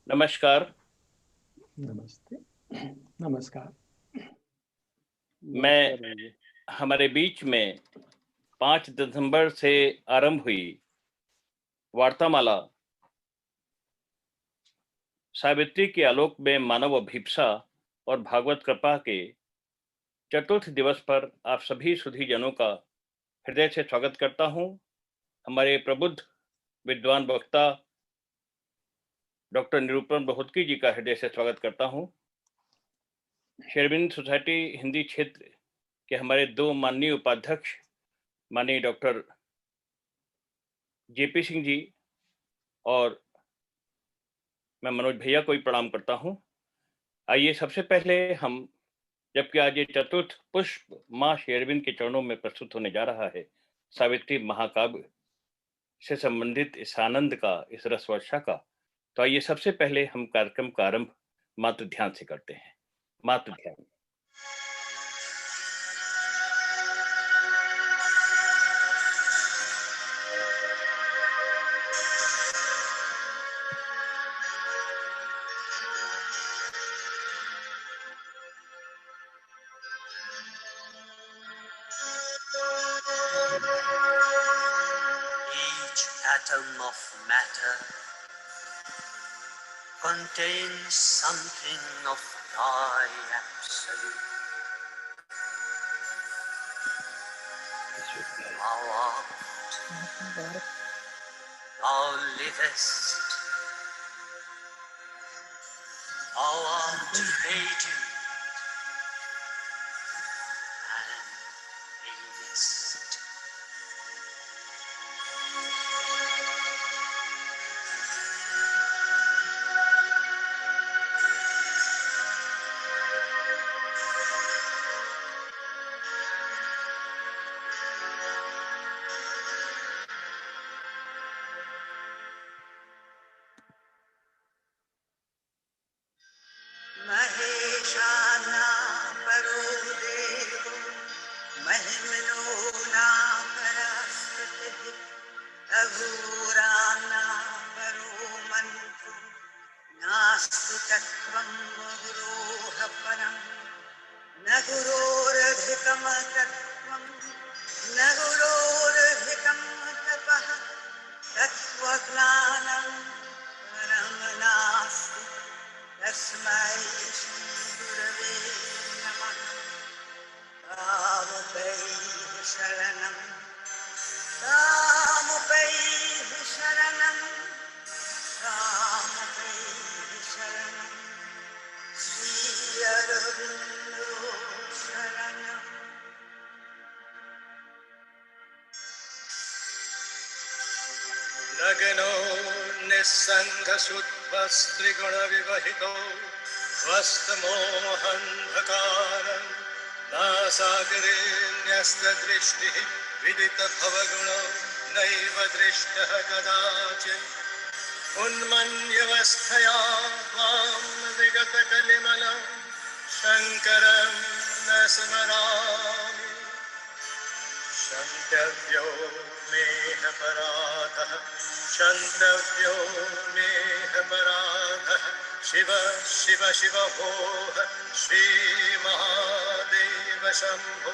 नमस्कार। नमस्ते। नमस्कार। मैं हमारे बीच में 5 दिसंबर से आरंभ हुई वार्तामाला सावित्री के आलोक में मानव अभिप्सा और भागवत कृपा के चतुर्थ दिवस पर आप सभी सुधीजनों का हृदय से स्वागत करता हूं। हमारे प्रबुद्ध विद्वान वक्ता डॉक्टर निरूपम बहुतकी जी का हृदय से स्वागत करता हूं। श्री अरविंद सोसाइटी हिंदी क्षेत्र के हमारे 2 माननीय उपाध्यक्ष माननीय डॉक्टर जेपी सिंह जी और मैं मनोज भैया को भी प्रणाम करता हूं। आइए सबसे पहले हम, जबकि आज ये चतुर्थ पुष्प मां श्री अरविंद के चरणों में प्रस्तुत होने जा रहा है, सावित्री महाकाव्य से संबंधित इस आनंद का, इस रस वर्षा का, तो आइए सबसे पहले हम कार्यक्रम का आरंभ मातृ ध्यान से करते हैं। मातृ ध्यान। Atom of matter contains something of thy absolute. Thou art, thou livest, thou art radiant and reignest. Maheshana Parudevo Mahimano Paraskriti Agurana Parumantu Nastu Tattvam Guruhaparam Naguroradhikam Tattvam Naguroradhikam Tapaha Tattvajnanam Paramanastu Tasmai Shri Namah Ramupaihi Sharanam Ramupaihi Sharanam Ramupaihi Sharanam Shri Aurobindo Sharanam. Lagano Nisangha Sudvastriguna Vivahito Vastamohandhakaram Nasagare Nyasta Drishti Vidita Bhavaguna Naiva Drishta Kadachit Unmanyavasthaya Vam Vigata Kalimalam Shankaram Nasmarami Shantavyo Meha Paradha Shantavyo Meha Paradha Shiva Shiva Shiva Ho Shri Mahadeva Shambho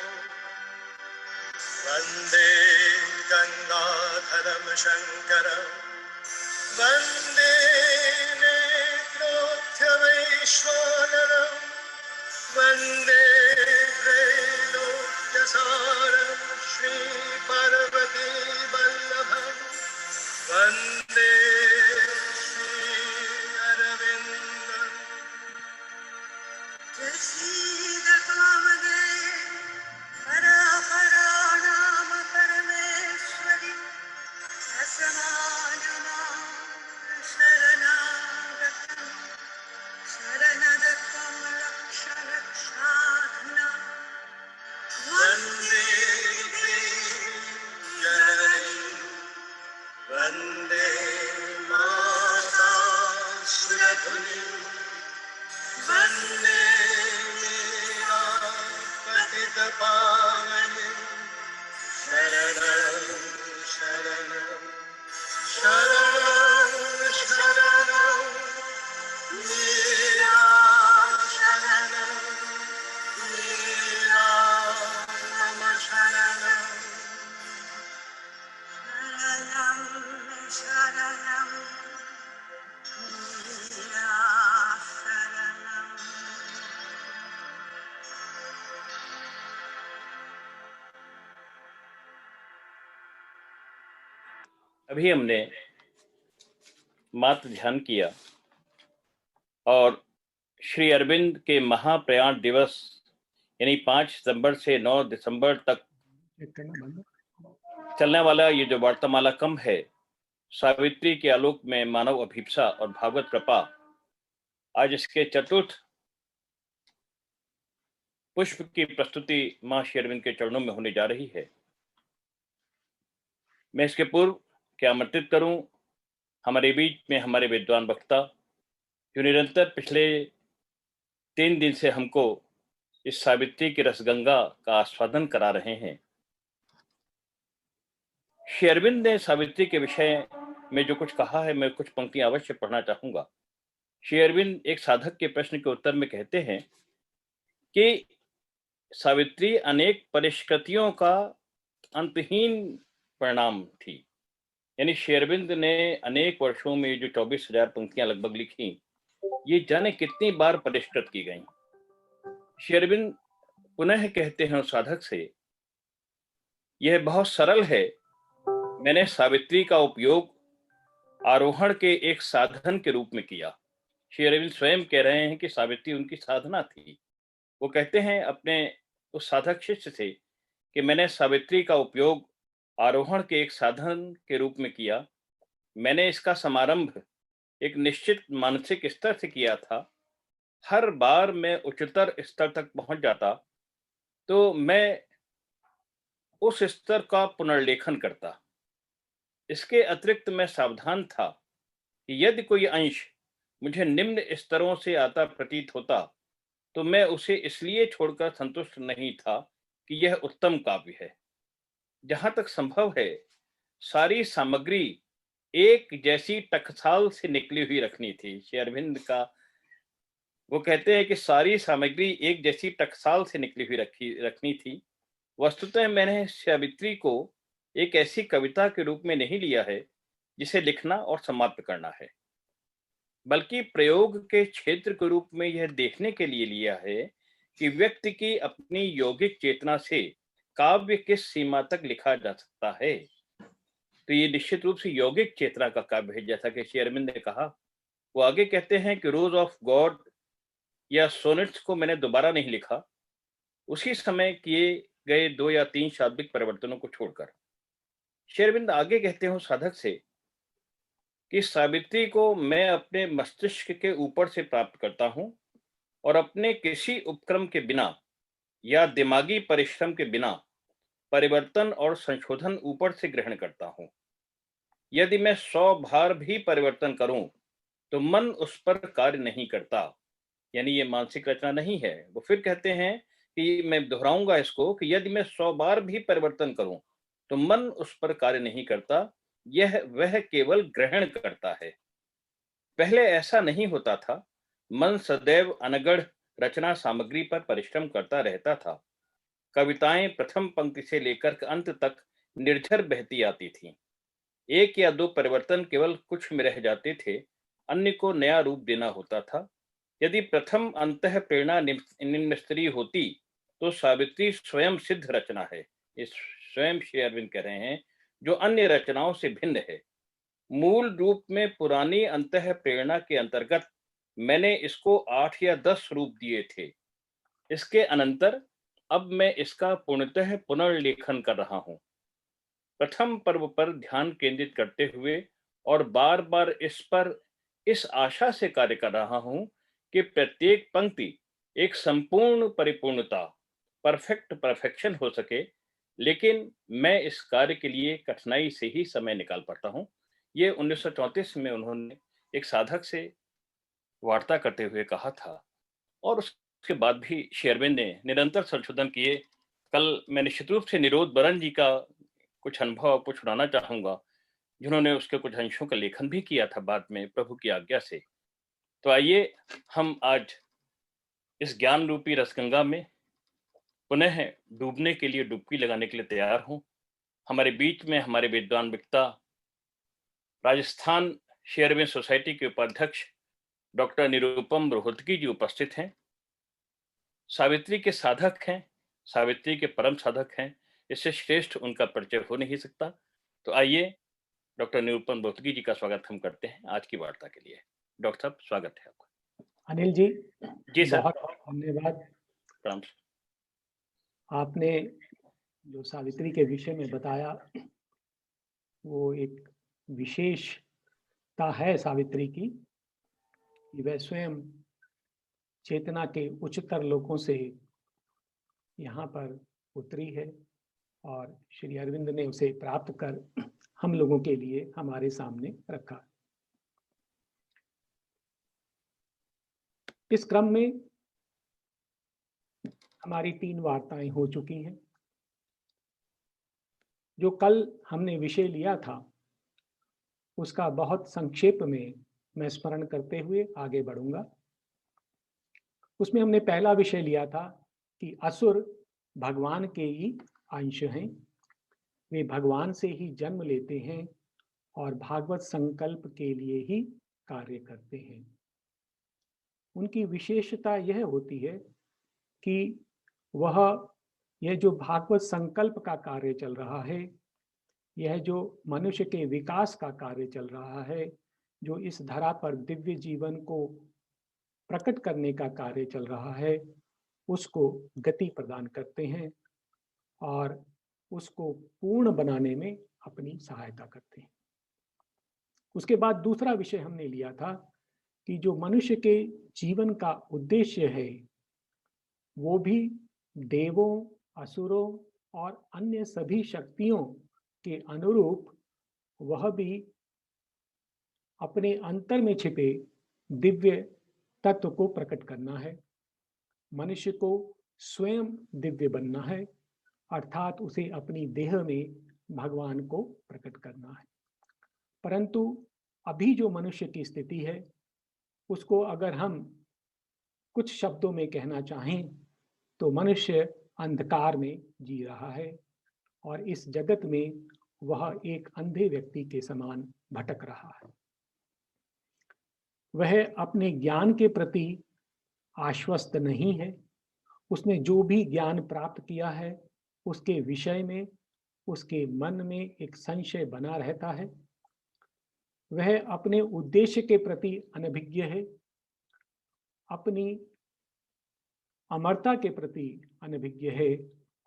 Vande Gangadharam Shankaram Vande Netrothya Vaishwanaram Vande Trilokyasaram Shri Parvati Vallabham Vande Shri Arvindam. Jasida Kamade Paraparanam Parameshwari Asamanam Sharanagatam Sharanadatam Raksha Rakshadhana Vande Janani Vande अभी हमने मात्र ध्यान किया और श्री अरविंद के महाप्रयाण दिवस यानी 5 सितंबर से 9 दिसंबर तक चेक करना बंद। चलने वाला ये जो वार्तामाला क्रम है, सावित्री के आलोक में मानव अभिप्सा और भागवत कृपा, आज इसके चतुर्थ पुष्प की प्रस्तुति मां श्री अरविंद के चरणों में होने जा रही है। मैं इसके पूर्व क्या आमंत्रित करूं हमारे बीच में हमारे विद्वान वक्ता, जो निरंतर पिछले 3 दिन से हमको इस सावित्री की रसगंगा का आस्वादन करा रहे हैं। श्री अरविंद ने सावित्री के विषय में जो कुछ कहा है, मैं कुछ पंक्तियां अवश्य पढ़ना चाहूंगा। श्री अरविंद एक साधक के प्रश्न के उत्तर में कहते हैं कि सावित्री अनेक परिष्कृतियों का अंतहीन परिणाम थी। यानी श्री अरविंद ने अनेक वर्षों में जो 24,000 पंक्तियां लगभग लिखी, ये जाने कितनी बार परिष्कृत की गई। श्री अरविंद पुनः कहते हैं उस साधक से, यह बहुत सरल है। मैंने सावित्री का उपयोग आरोहण के एक साधन के रूप में किया। श्री अरविंद स्वयं कह रहे हैं कि सावित्री उनकी साधना थी। वो कहते हैं अपने उस साधक शिष्य से कि मैंने सावित्री का उपयोग आरोहण के एक साधन के रूप में किया। मैंने इसका समारंभ एक निश्चित मानसिक स्तर से किया था। हर बार मैं उच्चतर स्तर तक पहुंच जाता तो मैं उस स्तर का पुनर्लेखन करता। इसके अतिरिक्त मैं सावधान था कि यदि कोई अंश मुझे निम्न स्तरों से आता प्रतीत होता तो मैं उसे इसलिए छोड़कर संतुष्ट नहीं था कि यह उत्तम काव्य है। जहां तक संभव है, सारी सामग्री एक जैसी टकसाल से निकली हुई रखनी थी। श्री अरविंद का वो कहते हैं कि सारी सामग्री एक जैसी टकसाल से निकली हुई रखनी थी। वस्तुतः मैंने सावित्री को एक ऐसी कविता के रूप में नहीं लिया है जिसे लिखना और समाप्त करना है, बल्कि प्रयोग के क्षेत्र के रूप में यह देखने के लिए लिया है कि व्यक्ति की अपनी यौगिक चेतना से काव्य किस सीमा तक लिखा जा सकता है। तो ये निश्चित रूप से यौगिक चेतना का काव्य है, जैसा कि श्री अरविंद ने कहा। वो आगे कहते हैं कि रोज ऑफ गॉड या सोनेट्स को मैंने दोबारा नहीं लिखा, उसी समय किए गए 2 या 3 शाब्दिक परिवर्तनों को छोड़कर। श्री अरविंद आगे कहते हैं साधक से कि सावित्री को मैं अपने मस्तिष्क के ऊपर से प्राप्त करता हूं और अपने किसी उपक्रम के बिना या दिमागी परिश्रम के बिना परिवर्तन और संशोधन ऊपर से ग्रहण करता हूं। यदि मैं 100 बार भी परिवर्तन करूं तो मन उस पर कार्य नहीं करता। यानी ये मानसिक रचना नहीं है। वो फिर कहते हैं कि मैं दोहराऊंगा इसको कि यदि मैं 100 बार भी परिवर्तन करूं तो मन उस पर कार्य नहीं करता, यह वह केवल ग्रहण करता है। पहले ऐसा नहीं होता था। मन सदैव अनगढ़ रचना सामग्री पर परिश्रम करता रहता था। कविताएं प्रथम पंक्ति से लेकर अंत तक निर्झर बहती आती थीं। 1 या 2 परिवर्तन केवल कुछ में रह जाते थे, अन्य को नया रूप देना होता था। यदि प्रथम अंतः प्रेरणा निम्न स्तरीय होती तो सावित्री स्वयं सिद्ध रचना है। इस स्वयं श्री अरविंद कह रहे हैं, जो अन्य रचनाओं से भिन्न है। मूल रूप में पुरानी अंतः प्रेरणा के अंतर्गत मैंने इसको 8 या 10 रूप दिए थे। इसके अनंतर अब मैं इसका पूर्णतः पुनर्लेखन कर रहा हूं, प्रथम पर्व पर ध्यान केंद्रित करते हुए और बार बार इस आशा से कार्य कर रहा हूं कि प्रत्येक पंक्ति एक संपूर्ण परिपूर्णता, परफेक्शन हो सके। लेकिन मैं इस कार्य के लिए कठिनाई से ही समय निकाल पाता हूं। ये 1934 में उन्होंने एक साधक से वार्ता करते हुए कहा था और उसके बाद भी श्री अरविंद ने निरंतर संशोधन किए। कल मैं निश्चित रूप से निरोध बरन जी का कुछ अनुभव आपको सुनाना चाहूंगा, जिन्होंने उसके कुछ अंशों का लेखन भी किया था बाद में प्रभु की आज्ञा से। तो आइए हम आज इस ज्ञान रूपी रसगंगा में पुनः डूबने के लिए, डुबकी लगाने के लिए तैयार हूं। हमारे बीच में हमारे विद्वान वक्ता, राजस्थान श्री अरविंद सोसाइटी के उपाध्यक्ष डॉक्टर निरुपम रोहतगी जी उपस्थित हैं। सावित्री के साधक हैं, सावित्री के परम साधक हैं। इससे श्रेष्ठ उनका परिचय हो नहीं सकता। तो आइए डॉक्टर निरुपम रोहतगी जी का स्वागत हम करते हैं आज की वार्ता के लिए। डॉक्टर साहब, स्वागत है आपका। अनिल जी, जी सर। बहुत बहुत धन्यवाद। प्रणाम। आपने जो सावित्री के विषय में बताया वो एक विशेषता है सावित्री की कि वह स्वयं चेतना के उच्चतर लोकों से यहाँ पर उतरी है और श्री अरविंद ने उसे प्राप्त कर हम लोगों के लिए हमारे सामने रखा। इस क्रम में हमारी 3 वार्ताएं हो चुकी हैं। जो कल हमने विषय लिया था उसका बहुत संक्षेप में मैं स्मरण करते हुए आगे बढ़ूंगा। उसमें हमने पहला विषय लिया था कि असुर भगवान के ही अंश हैं, वे भगवान से ही जन्म लेते हैं और भागवत संकल्प के लिए ही कार्य करते हैं। उनकी विशेषता यह होती है कि यह जो भागवत संकल्प का कार्य चल रहा है, यह जो मनुष्य के विकास का कार्य चल रहा है, जो इस धरा पर दिव्य जीवन को प्रकट करने का कार्य चल रहा है, उसको गति प्रदान करते हैं और उसको पूर्ण बनाने में अपनी सहायता करते हैं। उसके बाद दूसरा विषय हमने लिया था कि जो मनुष्य के जीवन का उद्देश्य है वो भी देवों, असुरों और अन्य सभी शक्तियों के अनुरूप वह भी अपने अंतर में छिपे दिव्य तत्व को प्रकट करना है। मनुष्य को स्वयं दिव्य बनना है, अर्थात उसे अपनी देह में भगवान को प्रकट करना है। परंतु अभी जो मनुष्य की स्थिति है उसको अगर हम कुछ शब्दों में कहना चाहें तो मनुष्य अंधकार में जी रहा है और इस जगत में वह एक अंधे व्यक्ति के समान भटक रहा है। वह अपने ज्ञान के प्रति आश्वस्त नहीं है। उसने जो भी ज्ञान प्राप्त किया है उसके विषय में उसके मन में एक संशय बना रहता है। वह अपने उद्देश्य के प्रति अनभिज्ञ है, अपनी अमरता के प्रति अनभिज्ञ है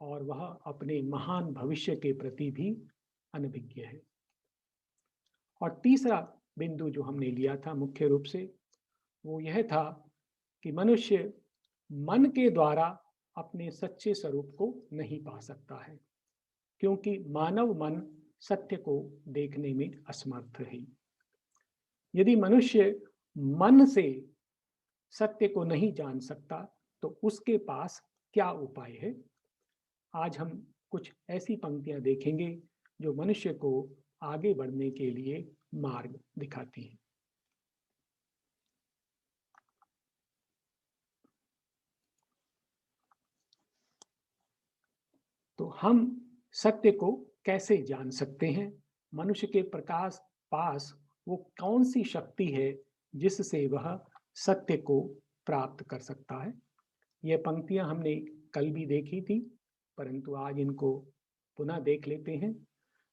और वह अपने महान भविष्य के प्रति भी अनभिज्ञ है। और तीसरा बिंदु जो हमने लिया था मुख्य रूप से वो यह था कि मनुष्य मन के द्वारा अपने सच्चे स्वरूप को नहीं पा सकता है, क्योंकि मानव मन सत्य को देखने में असमर्थ है। यदि मनुष्य मन से सत्य को नहीं जान सकता तो उसके पास क्या उपाय है? आज हम कुछ ऐसी पंक्तियां देखेंगे जो मनुष्य को आगे बढ़ने के लिए मार्ग दिखाती हैं। तो हम सत्य को कैसे जान सकते हैं? मनुष्य के प्रकाश पास वो कौन सी शक्ति है जिससे वह सत्य को प्राप्त कर सकता है? ये पंक्तियां हमने कल भी देखी थी, परंतु आज इनको पुनः देख लेते हैं।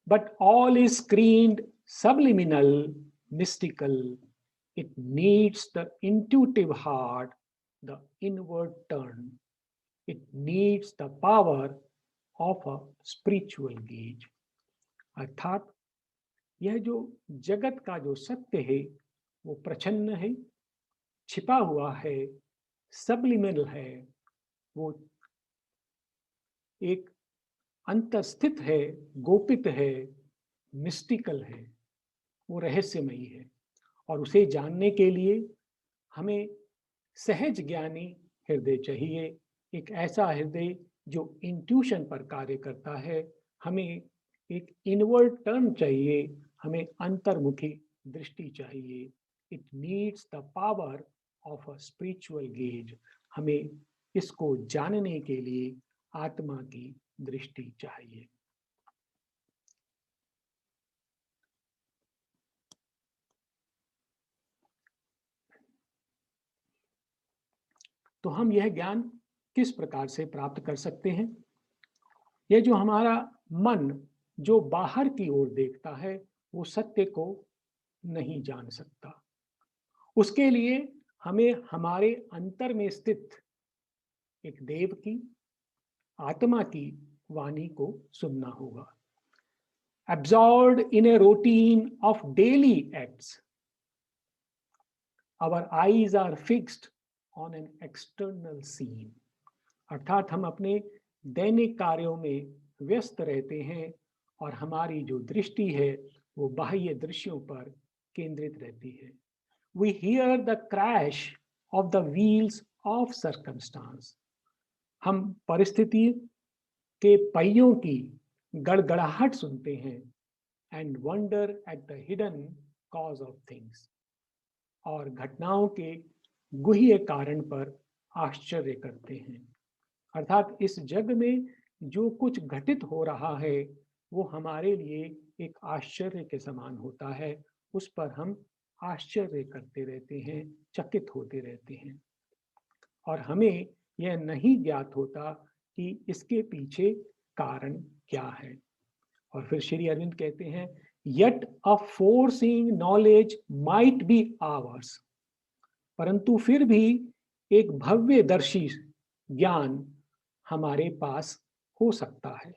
But all is screened, subliminal, mystical. It needs the intuitive heart, the inward turn. It needs the power of a spiritual gauge. अर्थात यह जो जगत का जो सत्य है वो प्रच्छन्न है, छिपा हुआ है, सबलिमिनल है, वो एक अंतस्थित है, गोपित है, मिस्टिकल है, वो रहस्यमयी है। और उसे जानने के लिए हमें सहज ज्ञानी हृदय चाहिए, एक ऐसा हृदय जो इंट्यूशन पर कार्य करता है। हमें एक इनवर्ड टर्न चाहिए, हमें अंतर्मुखी दृष्टि चाहिए। It needs the power of a spiritual gauge. हमें इसको जानने के लिए आत्मा की दृष्टि चाहिए। तो हम यह ज्ञान किस प्रकार से प्राप्त कर सकते हैं? यह जो हमारा मन जो बाहर की ओर देखता है वो सत्य को नहीं जान सकता। उसके लिए हमें हमारे अंतर में स्थित एक देव की, आत्मा की वाणी को सुनना होगा। Absorbed in a routine of daily acts, our eyes are fixed on an external scene. अर्थात हम अपने दैनिक कार्यों में व्यस्त रहते हैं और हमारी जो दृष्टि है वो बाह्य दृश्यों पर केंद्रित रहती है। We hear the crash of the wheels of circumstance. हम परिस्थिति के पहियों की गड़गड़ाहट सुनते हैं and wonder at the hidden cause of things. और घटनाओं के गुह्य कारण पर आश्चर्य करते हैं। अर्थात इस जग में जो कुछ घटित हो रहा है वो हमारे लिए एक आश्चर्य के समान होता है। उस पर हम आश्चर्य करते रहते हैं, चकित होते रहते हैं और हमें यह नहीं ज्ञात होता कि इसके पीछे कारण क्या है। और फिर श्री अरविंद कहते हैं, yet a foreseeing knowledge might be ours, परंतु फिर भी एक भव्यदर्शी ज्ञान हमारे पास हो सकता है।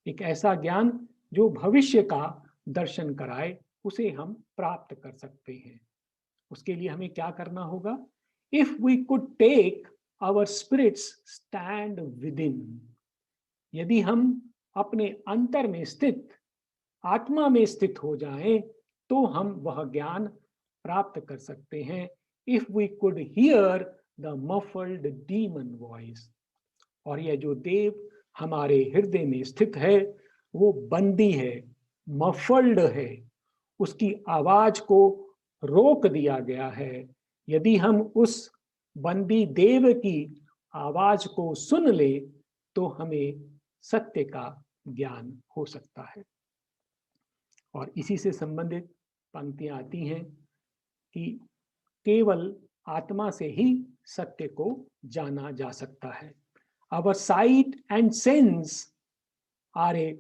एक ऐसा ज्ञान जो भविष्य का दर्शन कराए, उसे हम प्राप्त कर सकते हैं। उसके लिए हमें क्या करना होगा? If we could take our spirits stand within, यदि हम अपने अंतर में स्थित, आत्मा में स्थित हो जाएं, तो हम वह ज्ञान प्राप्त कर सकते हैं। If we could hear the muffled demon voice, और यह जो देव हमारे हृदय में स्थित है वो बंदी है, मफल्ड है, उसकी आवाज को रोक दिया गया है। यदि हम उस बंदी देव की आवाज को सुन ले तो हमें सत्य का ज्ञान हो सकता है। और इसी से संबंधित पंक्तियां आती हैं कि केवल आत्मा से ही सत्य को जाना जा सकता है। Our sight and sense are a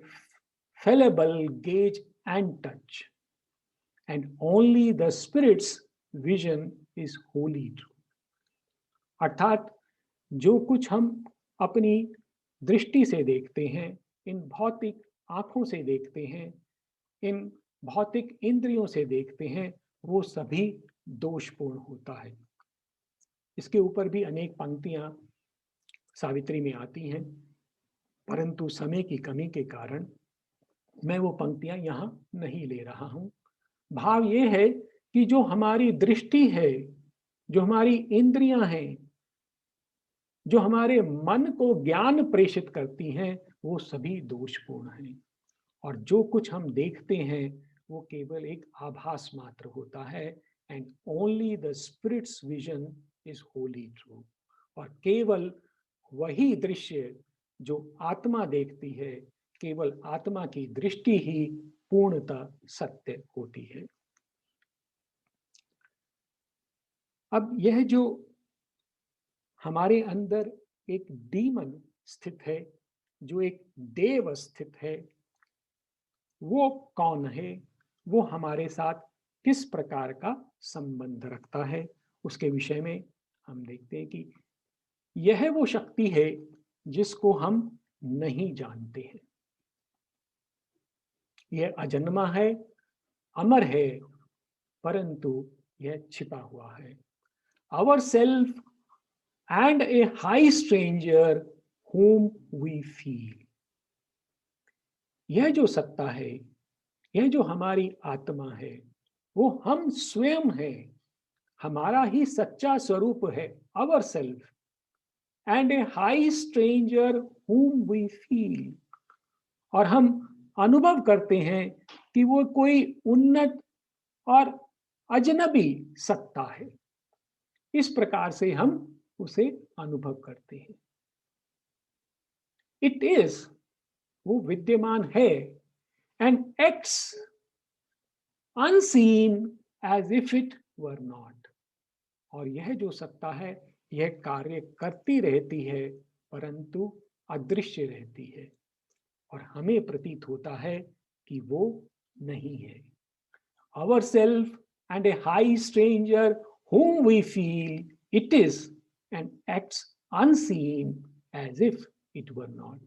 fallible gauge and touch, and only the spirit's vision is wholly true. अर्थात जो कुछ हम अपनी दृष्टि से देखते हैं, इन भौतिक आंखों से देखते हैं, इन भौतिक इंद्रियों से देखते हैं, वो सभी दोषपूर्ण होता है। इसके ऊपर भी अनेक पंक्तियां सावित्री में आती हैं, परंतु समय की कमी के कारण मैं वो पंक्तियां यहाँ नहीं ले रहा हूँ। भाव ये है कि जो हमारी दृष्टि है, जो हमारी इंद्रियां हैं, जो हमारे मन को ज्ञान प्रेषित करती हैं, वो सभी दोषपूर्ण हैं। और जो कुछ हम देखते हैं वो केवल एक आभास मात्र होता है। And only the spirit's vision is wholly true. और केवल वही दृश्य जो आत्मा देखती है, केवल आत्मा की दृष्टि ही पूर्णतः सत्य होती है। अब यह जो हमारे अंदर एक डीमन स्थित है, जो एक देव स्थित है, वो कौन है, वो हमारे साथ किस प्रकार का संबंध रखता है, उसके विषय में हम देखते हैं कि यह वो शक्ति है जिसको हम नहीं जानते हैं। यह अजन्मा है, अमर है, परंतु यह छिपा हुआ है। Ourself and a high stranger whom we feel. यह जो सत्ता है, यह जो हमारी आत्मा है, वो हम स्वयं है, हमारा ही सच्चा स्वरूप है। Ourself and a high stranger whom we feel. और हम अनुभव करते हैं कि वो कोई उन्नत और अजनबी सत्ता है। इस प्रकार से हम उसे अनुभव करते हैं। इट इज, वो विद्यमान है, and acts unseen as if it were not. और यह जो सत्ता है, यह कार्य करती रहती है परंतु अदृश्य रहती है, और हमें प्रतीत होता है कि वो नहीं है। Ourself and a high stranger whom we feel it is and acts unseen as if it were not.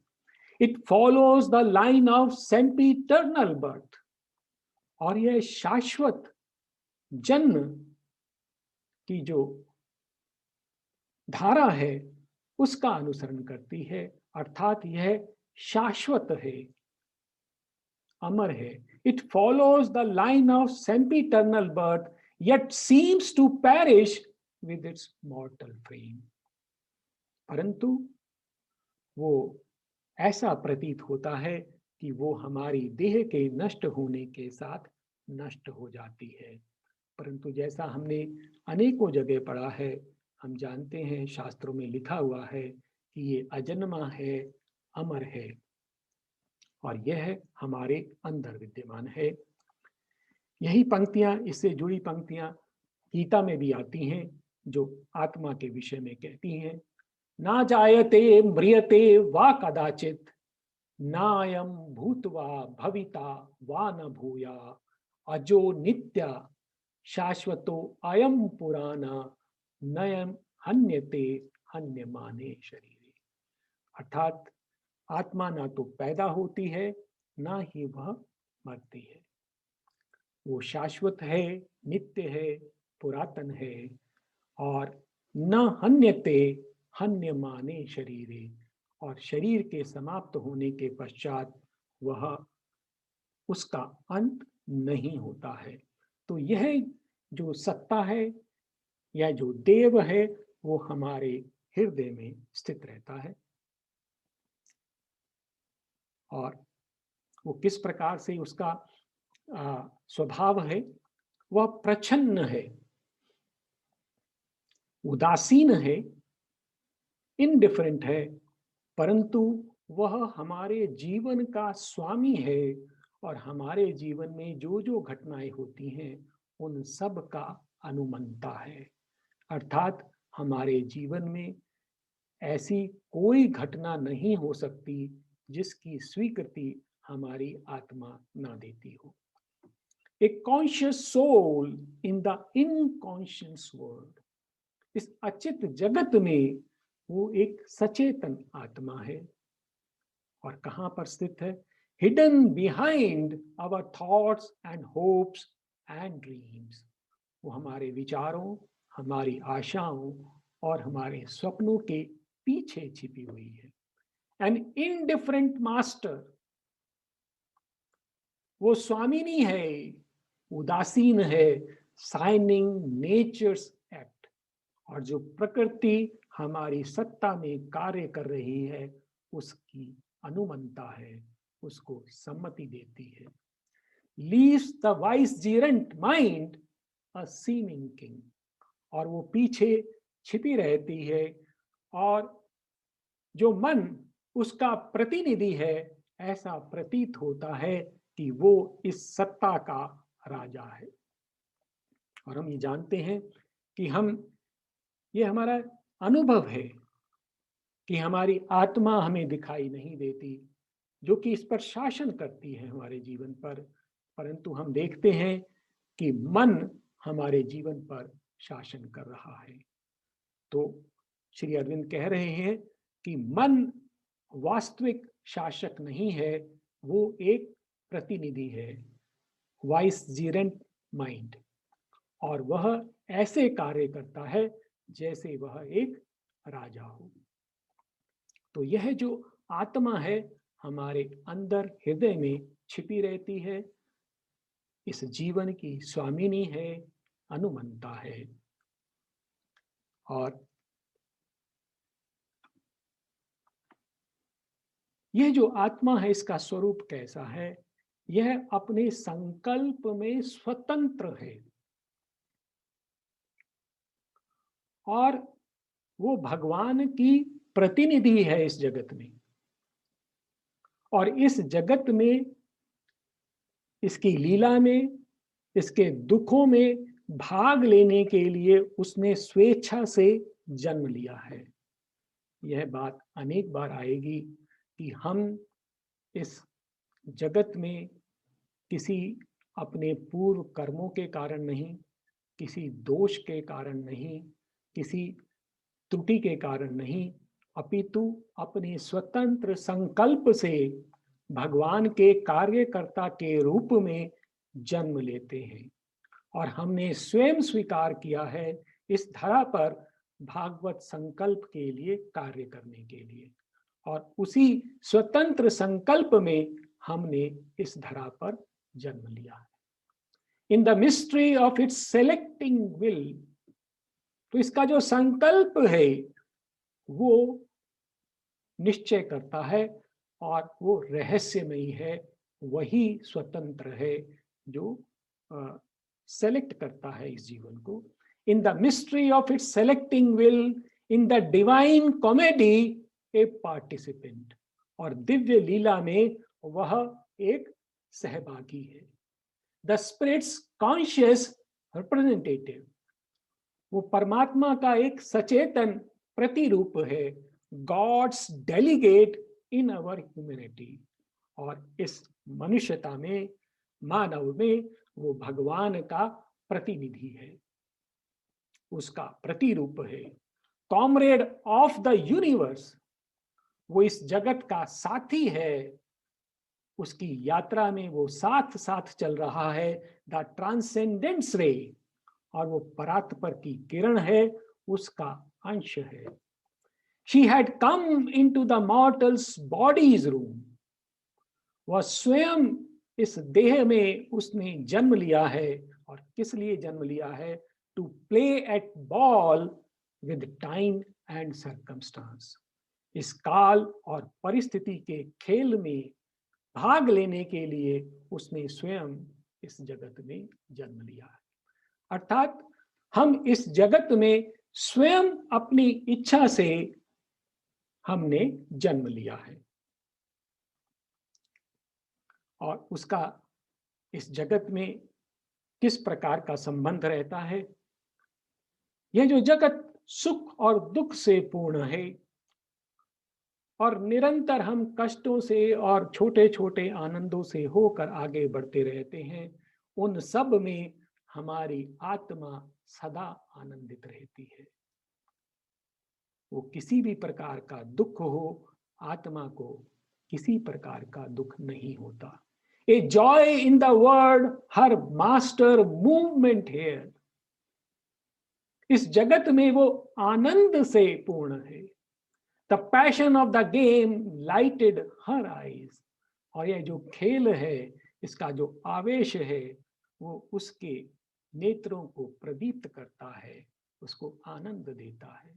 It follows the line of sempiternal birth. और यह शाश्वत जन्म की जो धारा है उसका अनुसरण करती है, अर्थात यह शाश्वत है, अमर है। It follows the line of sempiternal birth, yet seems to perish with its mortal frame. परंतु वो ऐसा प्रतीत होता है कि वो हमारी देह के नष्ट होने के साथ नष्ट हो जाती है। परंतु जैसा हमने अनेकों जगह पढ़ा है, हम जानते हैं, शास्त्रों में लिखा हुआ है कि ये अजन्मा है, अमर है, और यह हमारे अंदर विद्यमान है। यही पंक्तियां, इससे जुड़ी पंक्तियां गीता में भी आती हैं, जो आत्मा के विषय में कहती हैं, ना जायते म्रियते वा कदाचित, नायम भूतवा भविता वा न भूया, अजो नित्या शाश्वतो अयम पुराना, नयम हन्यते हन्यमाने शरीरे। अर्थात आत्मा ना तो पैदा होती है, ना ही वह मरती है। वो शाश्वत है, नित्य है, पुरातन है, और न हन्यते हन्यमाने शरीरे, और शरीर के समाप्त होने के पश्चात वह, उसका अंत नहीं होता है। तो यह जो सत्ता है या जो देव है, वो हमारे हृदय में स्थित रहता है। और वो किस प्रकार से उसका स्वभाव है, वह प्रच्छन्न है, उदासीन है, इनडिफरेंट है, परंतु वह हमारे जीवन का स्वामी है, और हमारे जीवन में जो जो घटनाएं होती हैं उन सब का अनुमंता है। अर्थात हमारे जीवन में ऐसी कोई घटना नहीं हो सकती जिसकी स्वीकृति हमारी आत्मा ना देती हो। A conscious soul in the unconscious world, इस अचित जगत में वो एक सचेतन आत्मा है। और कहाँ पर स्थित है? Hidden behind our thoughts and hopes and dreams, वो हमारे विचारों, हमारी आशाओं और हमारे स्वप्नों के पीछे छिपी हुई है। An indifferent master, वो स्वामिनी है, उदासीन है, साइनिंग नेचर्स एक्ट, और जो प्रकृति हमारी सत्ता में कार्य कर रही है उसकी अनुमंता है, उसको सम्मति देती है। Leaves the vicegerent mind a seeming king, और वो पीछे छिपी रहती है, और जो मन उसका प्रतिनिधि है, ऐसा प्रतीत होता है कि वो इस सत्ता का राजा है। और हम ये जानते हैं कि ये हमारा अनुभव है कि हमारी आत्मा हमें दिखाई नहीं देती, जो कि इस पर शासन करती है हमारे जीवन पर, परंतु हम देखते हैं कि मन हमारे जीवन पर शासन कर रहा है। तो श्री अरविंद कह रहे हैं कि मन वास्तविक शासक नहीं है, वो एक प्रतिनिधि है, वाइसजेरेंट माइंड, और वह ऐसे कार्य करता है जैसे वह एक राजा हो। तो यह जो आत्मा है हमारे अंदर हृदय में छिपी रहती है, इस जीवन की स्वामिनी है, अनुमंता है। और यह जो आत्मा है, इसका स्वरूप कैसा है? यह अपने संकल्प में स्वतंत्र है, और वो भगवान की प्रतिनिधि है इस जगत में। और इस जगत में, इसकी लीला में, इसके दुखों में भाग लेने के लिए उसने स्वेच्छा से जन्म लिया है। यह बात अनेक बार आएगी कि हम इस जगत में किसी अपने पूर्व कर्मों के कारण नहीं, किसी दोष के कारण नहीं, किसी त्रुटि के कारण नहीं, अपितु अपने स्वतंत्र संकल्प से भगवान के कार्यकर्ता के रूप में जन्म लेते हैं। और हमने स्वयं स्वीकार किया है इस धरा पर भागवत संकल्प के लिए कार्य करने के लिए, और उसी स्वतंत्र संकल्प में हमने इस धरा पर जन्म लिया है। In the mystery of its selecting will, तो इसका जो संकल्प है वो निश्चय करता है और वो रहस्यमयी है, वही स्वतंत्र है जो सेलेक्ट करता है इस जीवन को। In the mystery of its selecting will, in the divine comedy A participant, और दिव्य लीला में वह एक सहभागी है। द स्पिरिट्स कॉन्शियस रिप्रेजेंटेटिव, वो परमात्मा का एक सचेतन प्रतिरूप है, गॉड्स डेलीगेट इन अवर ह्यूमैनिटी, और इस मनुष्यता में, मानव में वो भगवान का प्रतिनिधि है, उसका प्रतिरूप है। कॉमरेड ऑफ द यूनिवर्स, वो इस जगत का साथी है, उसकी यात्रा में वो साथ साथ चल रहा है। द ट्रांसेंडेंस रे, और वो परात्पर की किरण है, उसका अंश है। She had come into the mortals bodies room, वह स्वयं इस देह में उसने जन्म लिया है। और किस लिए जन्म लिया है? To play at ball with time and circumstance, इस काल और परिस्थिति के खेल में भाग लेने के लिए उसने स्वयं इस जगत में जन्म लिया है। अर्थात हम इस जगत में स्वयं अपनी इच्छा से हमने जन्म लिया है, और उसका इस जगत में किस प्रकार का संबंध रहता है? यह जो जगत सुख और दुख से पूर्ण है, और निरंतर हम कष्टों से और छोटे छोटे आनंदों से होकर आगे बढ़ते रहते हैं, उन सब में हमारी आत्मा सदा आनंदित रहती है। वो किसी भी प्रकार का दुख हो, आत्मा को किसी प्रकार का दुख नहीं होता। A joy in the world her master movement here, इस जगत में वो आनंद से पूर्ण है। The passion of the game lighted her eyes, और यह जो खेल है, इसका जो आवेश है, वो उसके नेत्रों को प्रदीप्त करता है, उसको आनंद देता है।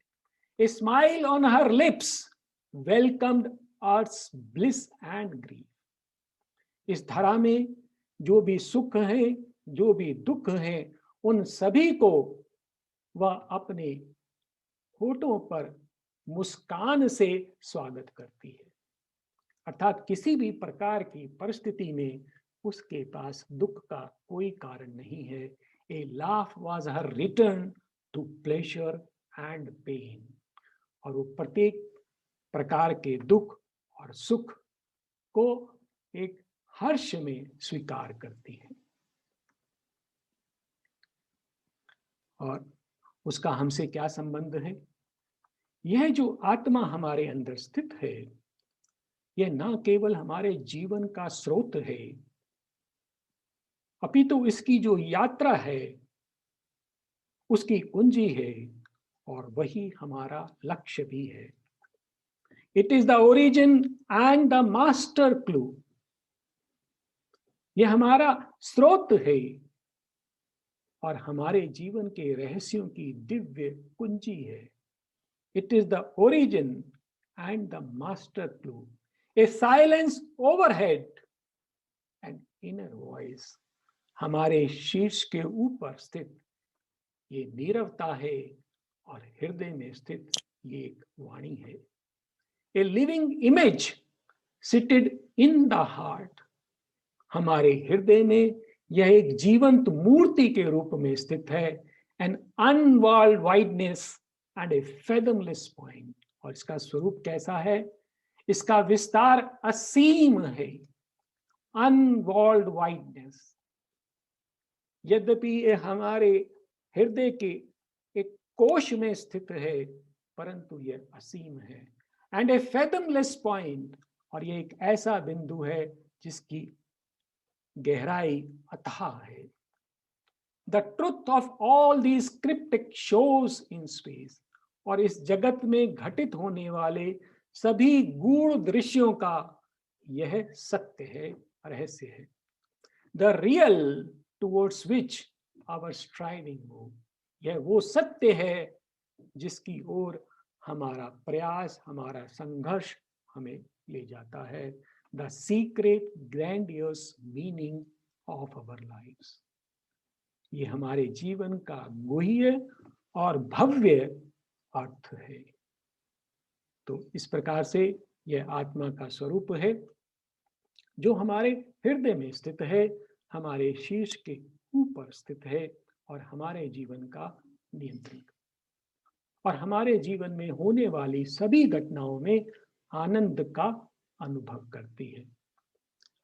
A smile on her lips welcomed earth's bliss and grief, इस धरा में जो भी सुख है, जो भी दुख है, उन सभी को वह अपने होठों पर मुस्कान से स्वागत करती है। अर्थात किसी भी प्रकार की परिस्थिति में उसके पास दुख का कोई कारण नहीं है। A laugh was her return to pleasure and pain, और वो प्रत्येक प्रकार के दुख और सुख को एक हर्ष में स्वीकार करती है, और उसका हमसे क्या संबंध है? यह जो आत्मा हमारे अंदर स्थित है, यह ना केवल हमारे जीवन का स्रोत है, अपितु इसकी जो यात्रा है उसकी कुंजी है, और वही हमारा लक्ष्य भी है। It is the origin and the master clue, यह हमारा स्रोत है और हमारे जीवन के रहस्यों की दिव्य कुंजी है। It is the origin and the master clue. A silence overhead and inner voice. हमारे शीर्ष के ऊपर स्थित ये नीरवता है, और हृदय में स्थित ये एक वाणी है। A living image seated in the heart. हमारे हृदय में यह एक जीवंत मूर्ति के रूप में स्थित है। An unwalled wideness and a fathomless point. और इसका स्वरूप कैसा है? इसका विस्तार असीम है, अनवॉल्ड वाइडनेस। यद्यपि ये हमारे हृदय के एक कोश में स्थित है, परंतु यह असीम है। एंड ए फैथमलेस पॉइंट, और ये एक ऐसा बिंदु है जिसकी गहराई अथाह है। The truth of all these cryptic shows in space, और इस जगत में घटित होने वाले सभी गूढ़ दृश्यों का यह सत्य है, रहस्य है। The real towards which our striving move, यह वो सत्य है जिसकी ओर हमारा प्रयास, हमारा संघर्ष हमें ले जाता है। The secret grandiose meaning of our lives, ये हमारे जीवन का गुह्य और भव्य अर्थ है। तो इस प्रकार से यह आत्मा का स्वरूप है जो हमारे हृदय में स्थित है, हमारे शीर्ष के ऊपर स्थित है और हमारे जीवन का नियंत्रित, और हमारे जीवन में होने वाली सभी घटनाओं में आनंद का अनुभव करती है।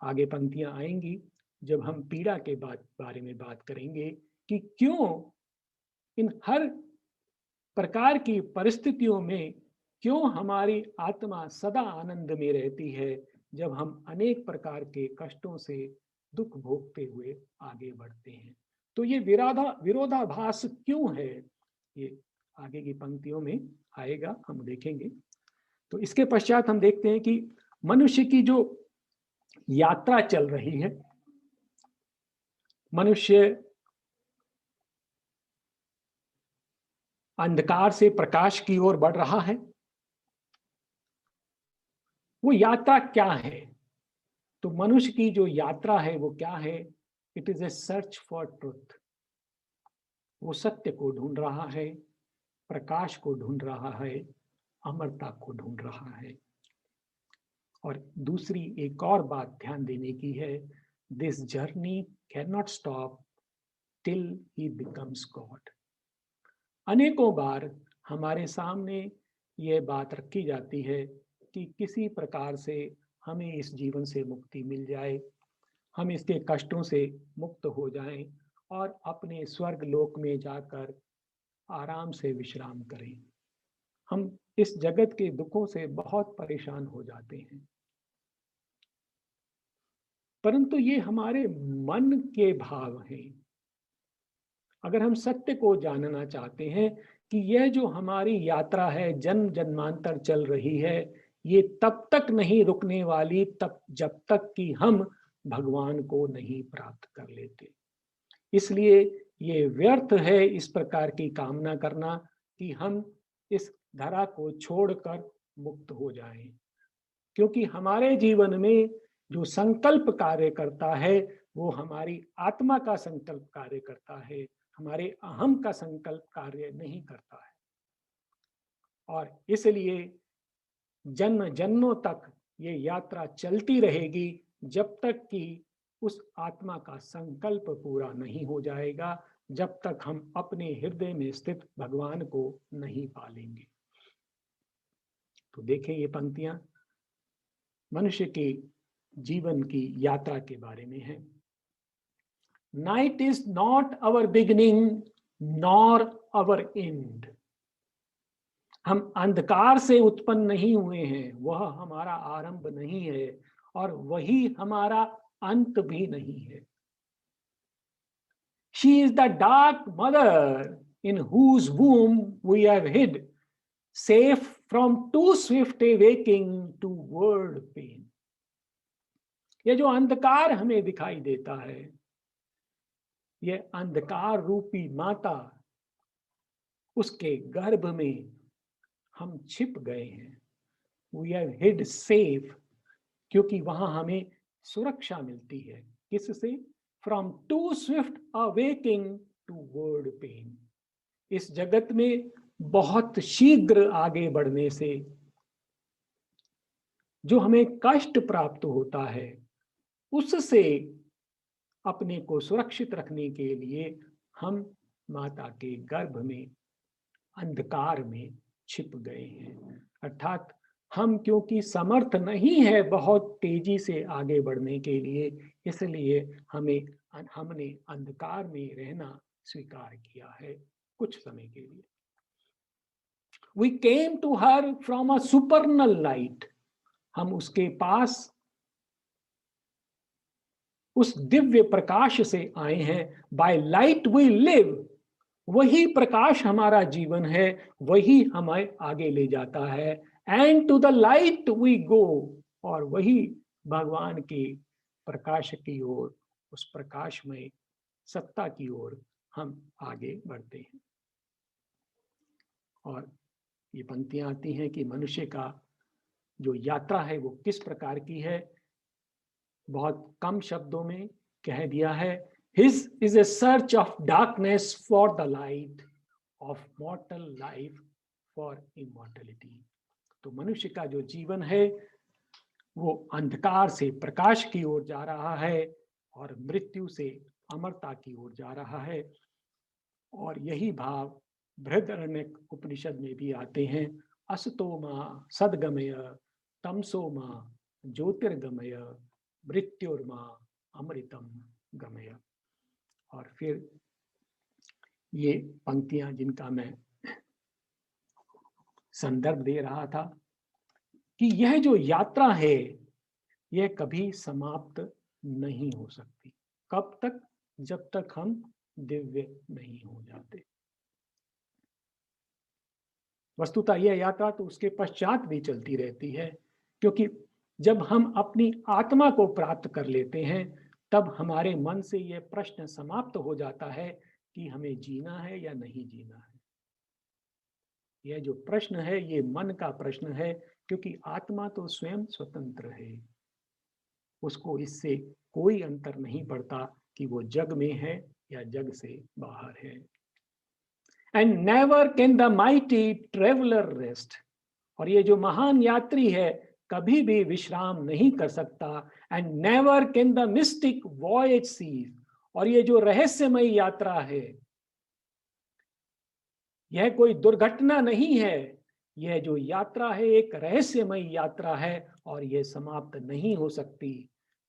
आगे पंक्तियां आएंगी जब हम पीड़ा के बारे में बात करेंगे कि क्यों इन हर प्रकार की परिस्थितियों में क्यों हमारी आत्मा सदा आनंद में रहती है जब हम अनेक प्रकार के कष्टों से दुख भोगते हुए आगे बढ़ते हैं। तो ये विरोधाभास क्यों है, ये आगे की पंक्तियों में आएगा, हम देखेंगे। तो इसके पश्चात हम देखते हैं कि मनुष्य की जो यात्रा चल रही है, मनुष्य अंधकार से प्रकाश की ओर बढ़ रहा है। वो यात्रा क्या है? तो मनुष्य की जो यात्रा है वो क्या है? It is a search for truth. वो सत्य को ढूंढ रहा है, प्रकाश को ढूंढ रहा है, अमरता को ढूंढ रहा है। और दूसरी एक और बात ध्यान देने की है, this journey can not stop till he becomes God. अनेकों बार हमारे सामने यह बात रखी जाती है कि किसी प्रकार से हमें इस जीवन से मुक्ति मिल जाए, हम इसके कष्टों से मुक्त हो जाएं और अपने स्वर्ग लोक में जाकर आराम से विश्राम करें। हम इस जगत के दुखों से बहुत परेशान हो जाते हैं, परंतु ये हमारे मन के भाव हैं। अगर हम सत्य को जानना चाहते हैं कि यह जो हमारी यात्रा है, जन्म जन्मांतर चल रही है, ये तब तक नहीं रुकने वाली तब जब तक कि हम भगवान को नहीं प्राप्त कर लेते। इसलिए ये व्यर्थ है इस प्रकार की कामना करना कि हम इस धरा को छोड़कर मुक्त हो जाएं, क्योंकि हमारे जीवन में जो संकल्प कार्य करता है वो हमारी आत्मा का संकल्प कार्य करता है, हमारे अहम का संकल्प कार्य नहीं करता है। और इसलिए जन्म जन्मों तक ये यात्रा चलती रहेगी जब तक कि उस आत्मा का संकल्प पूरा नहीं हो जाएगा, जब तक हम अपने हृदय में स्थित भगवान को नहीं पालेंगे। तो देखें ये पंक्तियां मनुष्य के जीवन की यात्रा के बारे में है। Night is not our beginning nor our end. हम अंधकार से उत्पन्न नहीं हुए हैं, वह हमारा आरंभ नहीं है और वही हमारा अंत भी नहीं है। She is the dark mother in whose womb we have hid, safe from too swift a waking to world pain. ये जो अंधकार हमें दिखाई देता है, ये अंधकार रूपी माता, उसके गर्भ में हम छिप गए हैं। We have hid safe, क्योंकि वहां हमें सुरक्षा मिलती है। किससे? From too swift a waking to world pain. इस जगत में बहुत शीघ्र आगे बढ़ने से जो हमें कष्ट प्राप्त होता है, उससे अपने को सुरक्षित रखने के लिए हम माता के गर्भ में अंधकार में छिप गए हैं। अर्थात हम क्योंकि समर्थ नहीं है बहुत तेजी से आगे बढ़ने के लिए, इसलिए हमने अंधकार में रहना स्वीकार किया है कुछ समय के लिए। We came to her from a supernal light. हम उसके पास उस दिव्य प्रकाश से आए हैं। By light we live. वही प्रकाश हमारा जीवन है, वही हमें आगे ले जाता है। And to the light we go. और वही भगवान के प्रकाश की ओर, उस प्रकाशमय सत्ता की ओर हम आगे बढ़ते हैं। और ये पंक्तियां आती हैं कि मनुष्य का जो यात्रा है वो किस प्रकार की है। बहुत कम शब्दों में कह दिया है, His is a search of darkness for the light, of mortal life for immortality. तो मनुष्य का जो जीवन है वो अंधकार से प्रकाश की ओर जा रहा है और मृत्यु से अमरता की ओर जा रहा है। और यही भाव बृहदारण्यक उपनिषद में भी आते हैं, असतो मा सद्गमय तमसो मा ज्योतिर्गमय मृत्युर्मा अमृतम गमय। और फिर ये पंक्तियां जिनका मैं संदर्भ दे रहा था कि यह जो यात्रा है यह कभी समाप्त नहीं हो सकती। कब तक? जब तक हम दिव्य नहीं हो जाते। वस्तुतः यह यात्रा तो उसके पश्चात भी चलती रहती है, क्योंकि जब हम अपनी आत्मा को प्राप्त कर लेते हैं तब हमारे मन से यह प्रश्न समाप्त हो जाता है कि हमें जीना है या नहीं जीना है। यह जो प्रश्न है ये मन का प्रश्न है, क्योंकि आत्मा तो स्वयं स्वतंत्र है, उसको इससे कोई अंतर नहीं पड़ता कि वो जग में है या जग से बाहर है। And never can the mighty traveller rest. और ये जो महान यात्री है कभी भी विश्राम नहीं कर सकता। And never can the mystic voyage cease. और ये जो रहस्यमय यात्रा है यह कोई दुर्घटना नहीं है, यह जो यात्रा है एक रहस्यमय यात्रा है और यह समाप्त नहीं हो सकती।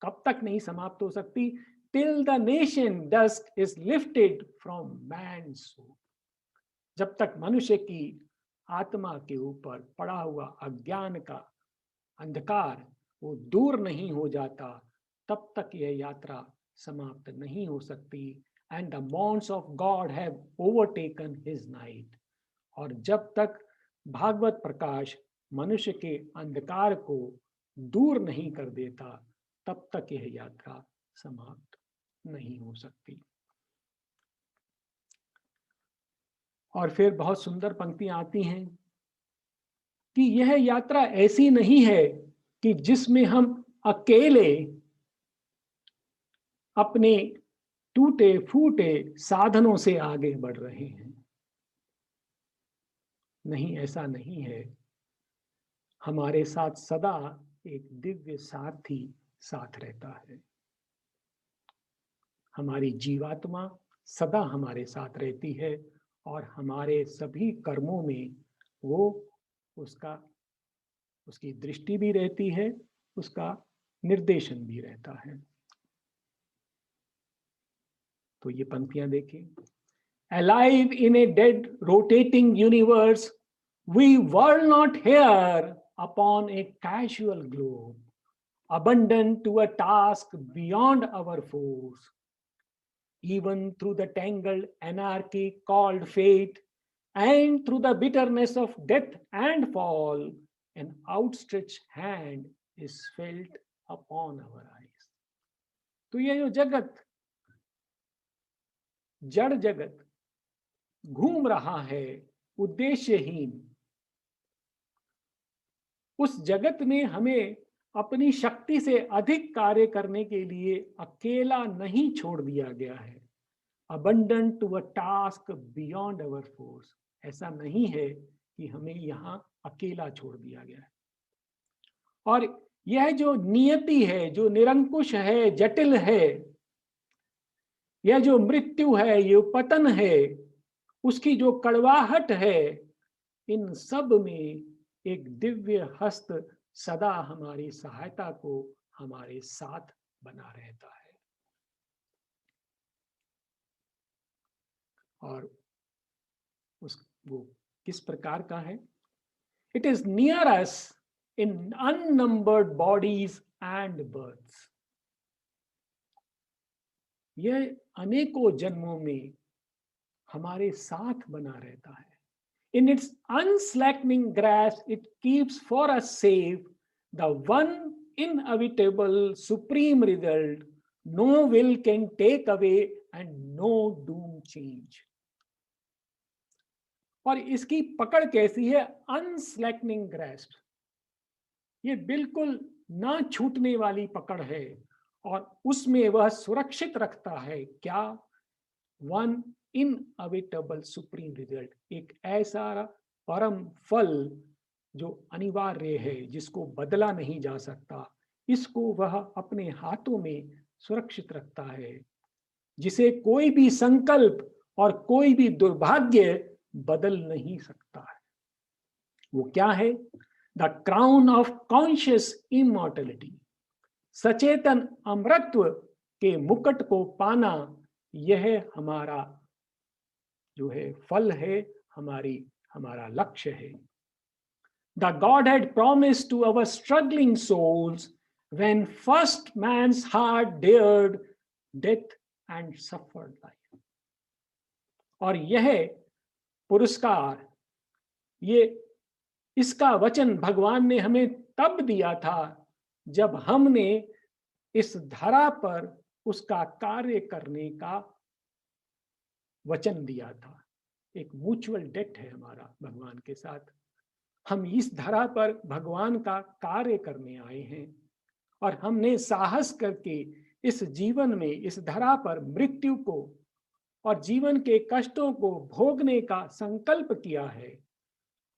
कब तक नहीं समाप्त हो सकती? Till the nation dusk is lifted from man soul. जब तक मनुष्य की आत्मा के ऊपर पड़ा हुआ अज्ञान का अंधकार वो दूर नहीं हो जाता, तब तक यह यात्रा समाप्त नहीं हो सकती। And the morns of God have overtaken his night. और जब तक भागवत प्रकाश मनुष्य के अंधकार को दूर नहीं कर देता तब तक यह यात्रा समाप्त नहीं हो सकती। और फिर बहुत सुंदर पंक्तियां आती हैं कि यह यात्रा ऐसी नहीं है कि जिसमें हम अकेले अपने टूटे फूटे साधनों से आगे बढ़ रहे हैं। नहीं, ऐसा नहीं है। हमारे साथ सदा एक दिव्य सारथी साथ रहता है। हमारी जीवात्मा सदा हमारे साथ रहती है और हमारे सभी कर्मों में वो उसकी दृष्टि भी रहती है, उसका निर्देशन भी रहता है। तो ये पंक्तियां देखिए, Alive in a dead rotating universe, we were not here upon a casual globe, abandoned to a task beyond our force. Even through the tangled anarchy called fate, and through the bitterness of death and fall, an outstretched hand is felt upon our eyes. तो ये जो जगत, जड़ जगत घूम रहा है उद्देश्यहीन, उस जगत में हमें अपनी शक्ति से अधिक कार्य करने के लिए अकेला नहीं छोड़ दिया गया है। Abandoned to a task beyond our force, ऐसा नहीं है कि हमें यहाँ अकेला छोड़ दिया गया है। और यह जो नियति है, जो निरंकुश है, जटिल है, यह जो मृत्यु है, ये पतन है, उसकी जो कड़वाहट है, इन सब में एक दिव्य हस्त सदा हमारी सहायता को हमारे साथ बना रहता है। और वो किस प्रकार का है? It is near us in unnumbered bodies and births. यह अनेकों जन्मों में हमारे साथ बना रहता है। In its unslackening grasp, it keeps for us safe the one inevitable supreme result no will can take away and no doom change. और इसकी पकड़ कैसी है? अनस्लैकनिंग ग्रैस्प। ये बिल्कुल ना छूटने वाली पकड़ है और उसमें वह सुरक्षित रखता है क्या? वन इनएविटेबल सुप्रीम रिजल्ट, एक ऐसा परम फल जो अनिवार्य है, जिसको बदला नहीं जा सकता, इसको वह अपने हाथों में सुरक्षित रखता है, जिसे कोई भी संकल्प और कोई भी दुर्भाग्य बदल नहीं सकता है। वो क्या है? The crown of conscious immortality, सचेतन अमरत्व के मुकुट को पाना, यह हमारा जो है फल है, हमारा लक्ष्य है। The God had promised to our struggling souls when first man's heart dared death and suffered life. और यह पुरस्कार, इसका वचन भगवान ने हमें तब दिया था जब हमने इस धरा पर उसका कार्य करने का वचन दिया था। एक म्यूचुअल डेट है हमारा भगवान के साथ। हम इस धरा पर भगवान का कार्य करने आए हैं और हमने साहस करके इस जीवन में, इस धरा पर मृत्यु को और जीवन के कष्टों को भोगने का संकल्प किया है।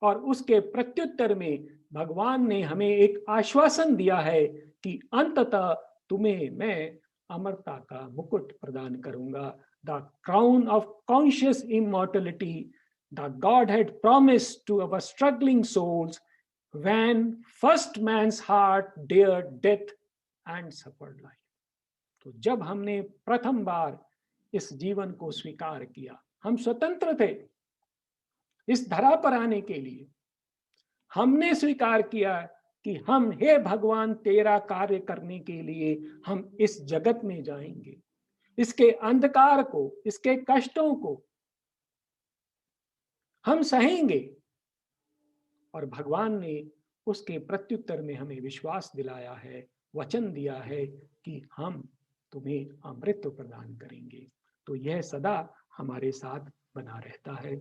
और उसके प्रत्युत्तर में भगवान ने हमें एक आश्वासन दिया है कि अंततः तुम्हें मैं अमरता का मुकुट प्रदान करूंगा। The crown of conscious immortality the God had promised to our struggling souls when first man's heart dared death and suffered life. तो जब हमने प्रथम बार इस जीवन को स्वीकार किया, हम स्वतंत्र थे इस धरा पर आने के लिए। हमने स्वीकार किया कि हम, हे भगवान, तेरा कार्य करने के लिए हम इस जगत में जाएंगे, इसके अंधकार को, इसके कष्टों को हम सहेंगे। और भगवान ने उसके प्रत्युत्तर में हमें विश्वास दिलाया है, वचन दिया है कि हम तुम्हें अमृत प्रदान करेंगे। तो यह सदा हमारे साथ बना रहता है।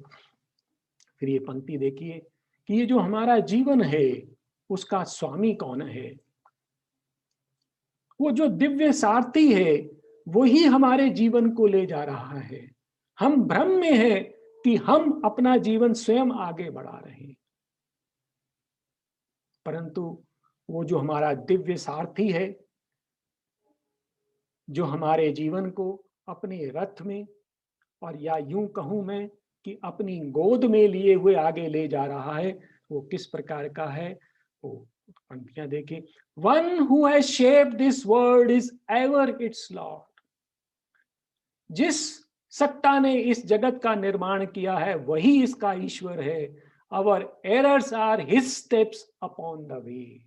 फिर ये पंक्ति देखिए कि ये जो हमारा जीवन है उसका स्वामी कौन है? वो जो दिव्य सारथी है वही हमारे जीवन को ले जा रहा है। हम भ्रम में हैं कि हम अपना जीवन स्वयं आगे बढ़ा रहे हैं, परंतु वो जो हमारा दिव्य सारथी है, जो हमारे जीवन को अपने रथ में, और या यूं कहूं मैं कि अपनी गोद में लिए हुए आगे ले जा रहा है, वो किस प्रकार का है? वो पंक्तियां देखें। One who has shaped this world is ever its Lord. जिस सत्ता ने इस जगत का निर्माण किया है वही इसका ईश्वर है। Our errors are his steps upon the way.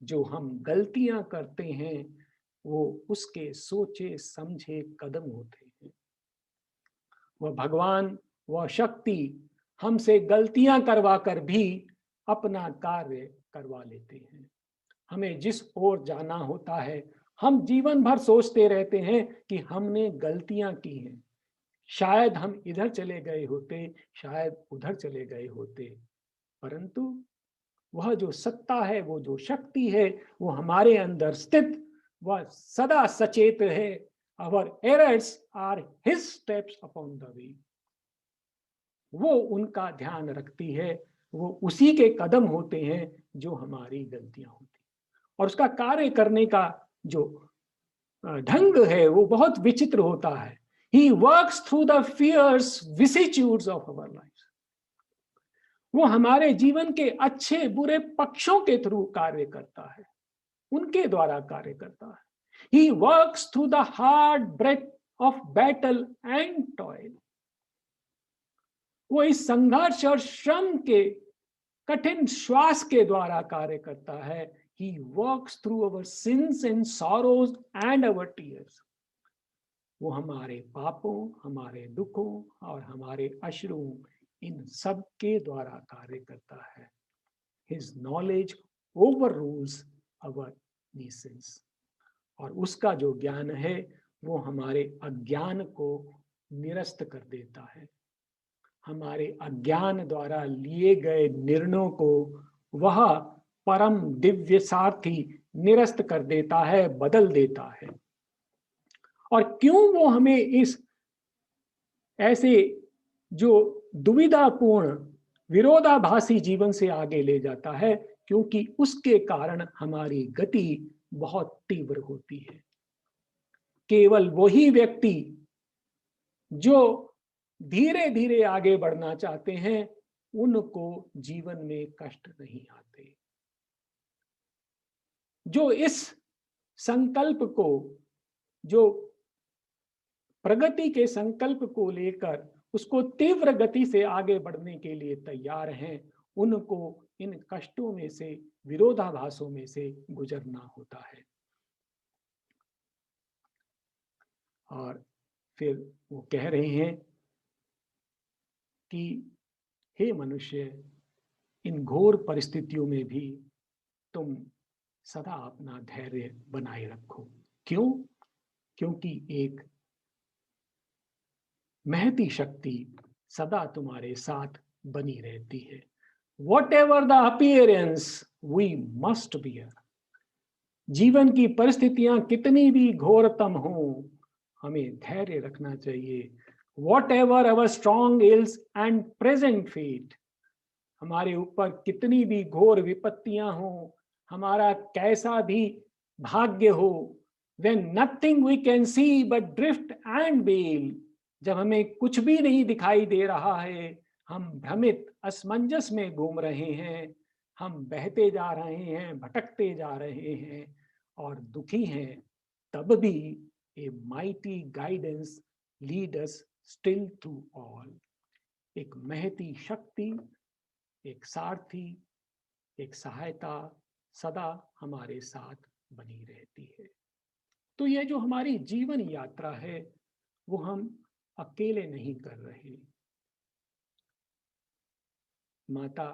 जो हम गलतियां करते हैं वो उसके सोचे समझे कदम होते हैं। वह भगवान, वह शक्ति हमसे गलतियां करवा कर भी अपना कार्य करवा लेते हैं। हमें जिस ओर जाना होता है हम जीवन भर सोचते रहते हैं कि हमने गलतियां की हैं, शायद हम इधर चले गए होते, शायद उधर चले गए होते, परंतु वह जो सत्ता है, वो जो शक्ति है, वो हमारे अंदर स्थित, वह सदा सचेत है। Our errors are his steps upon the way. वो उनका ध्यान रखती है, वो उसी के कदम होते हैं जो हमारी गलतियां होती हैं। और उसका कार्य करने का जो ढंग है वो बहुत विचित्र होता है। He works through the fierce vicissitudes of our lives. वो हमारे जीवन के अच्छे बुरे पक्षों के थ्रू कार्य करता है, उनके द्वारा कार्य करता है। He works through the hard breath of battle and toil. वो इस संघर्ष और श्रम के कठिन श्वास के द्वारा कार्य करता है। He works through our sins and sorrows and our tears. वो हमारे पापों, हमारे दुखों और हमारे अश्रुओं, इन सब के द्वारा कार्य करता है। His knowledge overrules our needs. और उसका जो ज्ञान है वो हमारे अज्ञान को निरस्त कर देता है। हमारे अज्ञान द्वारा लिए गए निर्णयों को वह परम दिव्य सारथी निरस्त कर देता है, बदल देता है। और क्यों वो हमें इस ऐसे जो दुविधापूर्ण विरोधाभासी जीवन से आगे ले जाता है, क्योंकि उसके कारण हमारी गति बहुत तीव्र होती है। केवल वही व्यक्ति जो धीरे धीरे आगे बढ़ना चाहते हैं, उनको जीवन में कष्ट नहीं आते। जो इस संकल्प को, जो प्रगति के संकल्प को लेकर उसको तीव्र गति से आगे बढ़ने के लिए तैयार हैं, उनको इन कष्टों में से, विरोधाभासों में से गुजरना होता है। और फिर वो कह रहे हैं कि हे मनुष्य, इन घोर परिस्थितियों में भी तुम सदा अपना धैर्य बनाए रखो। क्यों? क्योंकि एक महती शक्ति सदा तुम्हारे साथ बनी रहती है। Whatever the appearance, we must bear. जीवन की परिस्थितियां कितनी भी घोरतम हो, हमें धैर्य रखना चाहिए। Whatever our strong ills and present fate, हमारे ऊपर कितनी भी घोर विपत्तियां हो, हमारा कैसा भी भाग्य हो, when nothing we can see but drift and bail, जब हमें कुछ भी नहीं दिखाई दे रहा है, हम भ्रमित असमंजस में घूम रहे हैं, हम बहते जा रहे हैं, भटकते जा रहे हैं और दुखी हैं, तब भी a mighty guidance lead us still through all. एक महती शक्ति, एक सारथी, एक सहायता सदा हमारे साथ बनी रहती है। तो यह जो हमारी जीवन यात्रा है, वो हम अकेले नहीं कर रहे। माता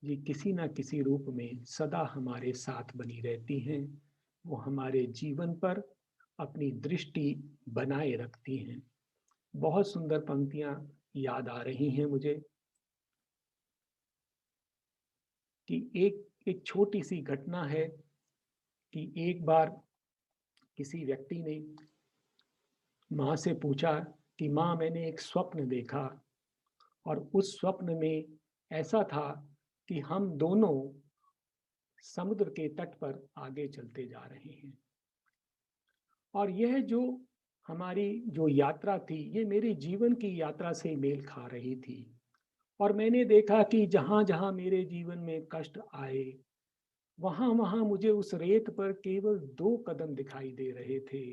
जी किसी ना किसी रूप में सदा हमारे साथ बनी रहती हैं। वो हमारे जीवन पर अपनी दृष्टि बनाए रखती हैं। बहुत सुंदर पंक्तियां याद आ रही हैं मुझे कि एक छोटी सी घटना है कि एक बार किसी व्यक्ति ने माँ से पूछा कि माँ, मैंने एक स्वप्न देखा और उस स्वप्न में ऐसा था कि हम दोनों समुद्र के तट पर आगे चलते जा रहे हैं और यह जो हमारी जो यात्रा थी, ये मेरे जीवन की यात्रा से मेल खा रही थी। और मैंने देखा कि जहाँ जहाँ मेरे जीवन में कष्ट आए, वहाँ वहाँ मुझे उस रेत पर केवल 2 कदम दिखाई दे रहे थे।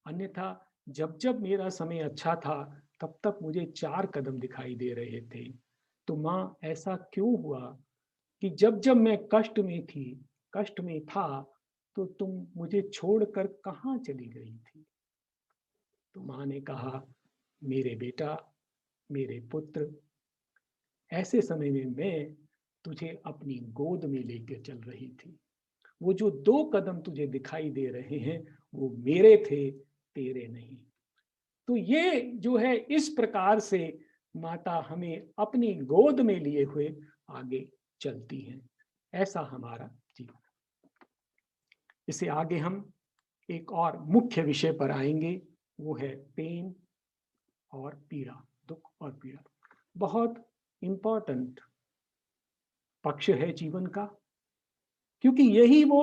अन्यथा जब जब मेरा समय अच्छा था, तब तक मुझे 4 कदम दिखाई दे रहे थे। तो माँ, ऐसा क्यों हुआ कि जब जब मैं कष्ट में था, तो तुम मुझे छोड़कर कहाँ चली गई थी? तो माँ ने कहा, मेरे बेटा, मेरे पुत्र, ऐसे समय में मैं तुझे अपनी गोद में लेकर चल रही थी। वो जो 2 कदम तुझे दिखाई दे रहे हैं, वो मेरे थे, तेरे नहीं। तो ये जो है, इस प्रकार से माता हमें अपनी गोद में लिए हुए आगे चलती हैं। ऐसा हमारा जीवन। इससे आगे हम एक और मुख्य विषय पर आएंगे, वो है पेन और पीड़ा, दुख और पीड़ा। बहुत इंपॉर्टेंट पक्ष है जीवन का, क्योंकि यही वो